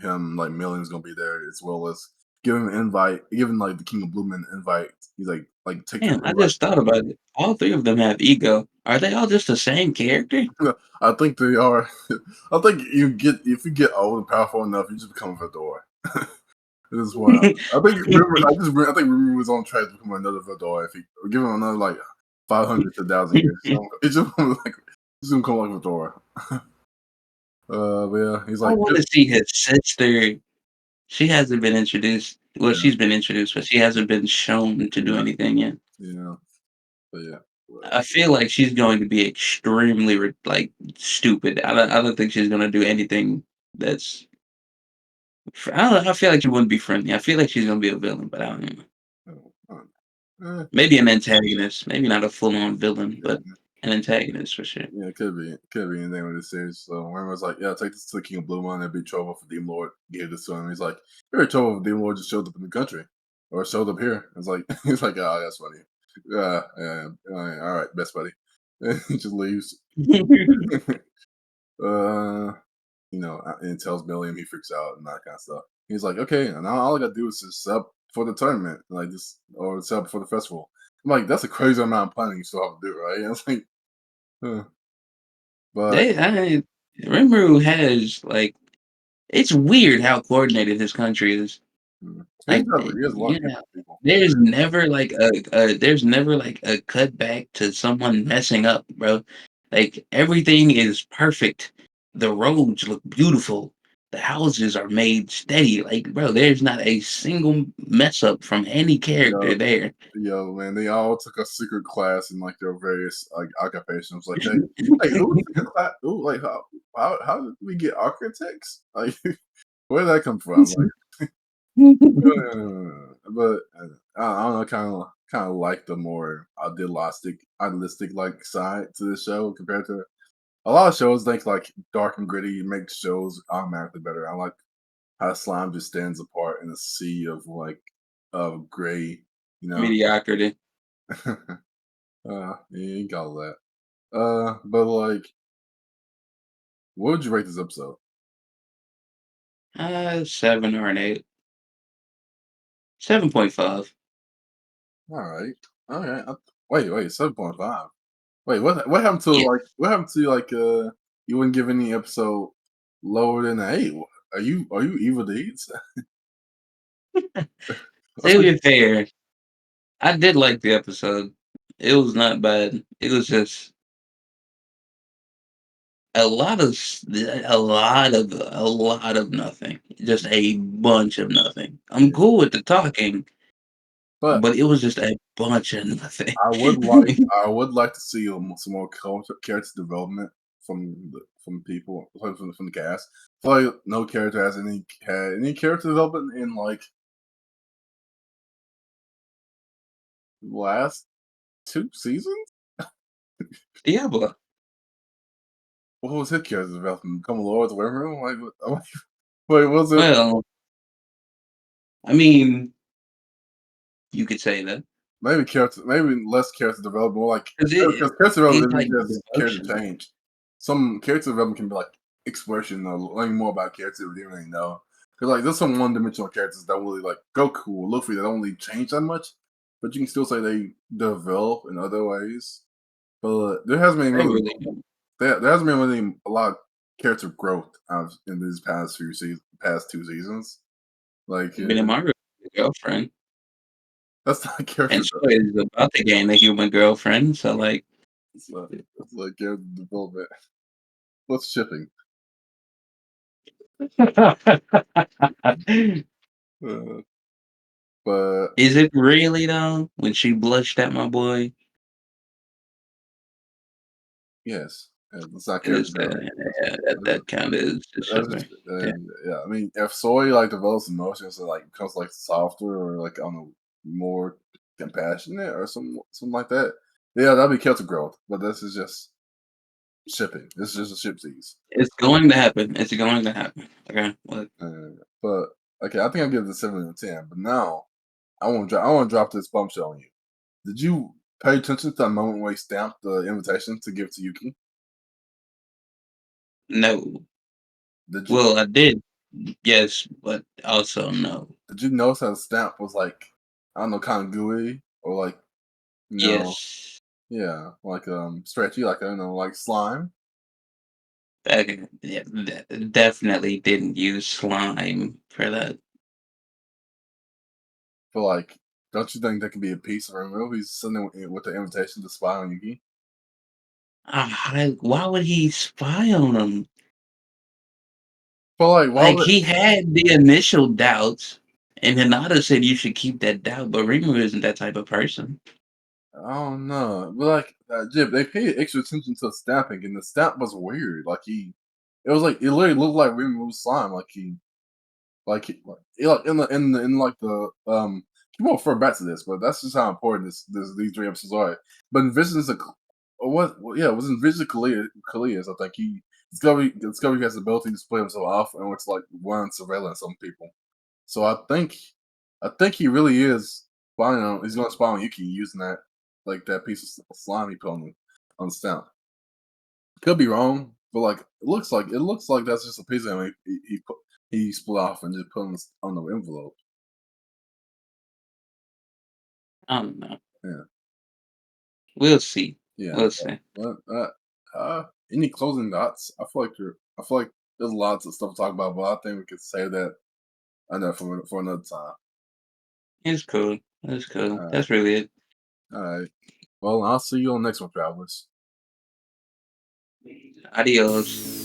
A: him like Million's gonna be there as well as give him an invite, giving like the King of Blue an invite. He's like take the
B: Damn, I
A: invite.
B: just thought about it. All three of them have ego. Are they all just the same character?
A: I think they are. I think if you get old and powerful enough, you just become a Fedora. This is what I think Ruru was on track to become another Fedora if he give him another like 500 to 1,000 years. So it's just like he's gonna come like Fedora. But yeah, he's
B: I
A: like,
B: want to see his sister. She hasn't been introduced. Well,
A: yeah,
B: she's been introduced, but she hasn't been shown to do
A: yeah,
B: anything yet.
A: yeah, but yeah, but,
B: I feel like she's going to be extremely like stupid. I don't think she's gonna do anything that's. I don't know. I feel like she wouldn't be friendly. I feel like she's gonna be a villain, but I don't know. Maybe an antagonist. Maybe not a full on villain, but
A: yeah,
B: an antagonist for sure.
A: yeah, it could be anything with this series. So Ruru was like, yeah, take this to the King of Blue One. It'd be trouble for Demon Lord. Give this to him. He's like, you're in trouble if Demon Lord just showed up in the country or showed up here. It's like he's like, oh, that's funny. Yeah, all right, best buddy. And he just leaves. uh, and tells Milliam he freaks out and that kind of stuff. He's like, okay, and now all I gotta do is just sub for the tournament, like this, or sub for the festival. I'm like, that's a crazy amount of planning you still have to do, right? And it's like, huh. But
B: Rimuru has like it's weird how coordinated this country is. Like,
A: he has a lot of
B: you
A: people.
B: know,
A: People.
B: there's never like a cutback to someone messing up, bro. Like everything is perfect. The roads look beautiful. The houses are made steady. Like, bro, there's not a single mess up from any
A: Yo,
B: character there.
A: yo, man, they all took a secret class in like their various like occupations. Like, hey, who took a class? Ooh, like how did we get architects? Like, where did that come from? Like. But I don't know, kind of like the more idealistic like side to the show compared to a lot of shows. Think like dark and gritty makes shows automatically better. I like how slime just stands apart in a sea of like of gray, you know.
B: Mediocrity.
A: You got all that. But like, what would you rate this episode?
B: 7 or an 8. 7.5.
A: All right, all right. Wait, 7.5. Wait, what happened to
B: Yeah.
A: you wouldn't give any episode lower than an 8? Are you evil deeds? That's
B: To
A: what
B: be fair, I did like the episode. It was not bad. It was just a lot of nothing. Just a bunch of nothing. I'm
A: Yeah,
B: cool with the talking,
A: but
B: but it was just a bunch of nothing.
A: I would like to see some more character development from people from the cast. I feel like no character has had any character development in like the last 2 seasons.
B: Diablo.
A: What was his character development? Become Lord of the Rimuru? Wait, was it
B: Well, I mean, you could say that
A: maybe less character development, more like
B: because
A: because character
B: it's
A: development
B: like
A: isn't just character
B: devotion.
A: change. Some character development can be like expression or learning more about characters we didn't really know. Because like there's some one-dimensional characters that really like Goku or Luffy that don't really change that much, but you can still say they develop in other ways. But there hasn't been
B: They
A: really
B: really do.
A: there hasn't been really a lot of character growth in these past 2 seasons. Like
B: I mean, my girlfriend,
A: that's not character
B: and she is about to gain a human girlfriend. So like,
A: it's like character development. What's shipping? Uh, but
B: is it really though? When she blushed at my boy,
A: yes, it's not character
B: is
A: development.
B: yeah, that kind of is just
A: That's just
B: shipping. Yeah.
A: yeah. I mean, if Soy like develops emotions and like becomes like softer or like I don't know more compassionate or something like that, yeah, that'd be character growth. But this is just shipping. This is just a ship seas.
B: It's going to happen. It's going to happen. Okay. Look,
A: But okay, I think I'll give it a 7 out of 10. But now I want to drop this bombshell on you. Did you pay attention to that moment where he stamped the invitation to give to Yuki?
B: no.
A: Did you
B: Well, I did, yes, but also no.
A: did you notice how the stamp was like I don't know, kind of gooey or like you know,
B: Yes.
A: yeah, like stretchy, like I don't know, like slime.
B: Yeah, definitely didn't use slime for that.
A: But like, don't you think that could be a piece of a movie? He's sitting there with the invitation to spy on Yuki.
B: Why would he spy on him?
A: But like, why
B: Like,
A: would
B: he had the initial doubts, and Hinata said you should keep that doubt, but Rimuru isn't that type of person.
A: I don't know. But like, Jib, they paid extra attention to the stamping, and the stamp was weird. It was like it literally looked like Rimuru slime. Like in like the you won't refer back to this, but that's just how important these 3 episodes are. But Envision is or what? Well, yeah, it was Envision Kalias. I think Discovery has the ability to split himself off and it's like one surveillance on people. So I think he really is spying on. He's going to spy on Yuki using that piece of slime he put on the stamp. Could be wrong, but like it looks like that's just a piece of him he split off and just put on the envelope.
B: I don't know.
A: Yeah,
B: We'll see.
A: yeah.
B: We'll see.
A: Any closing thoughts? I feel like there's lots of stuff to talk about, but I think we could say that I know for another time.
B: It's cool. It's cool.
A: All right,
B: That's really it.
A: all right. Well, I'll see you on the next one, travelers.
B: Adios.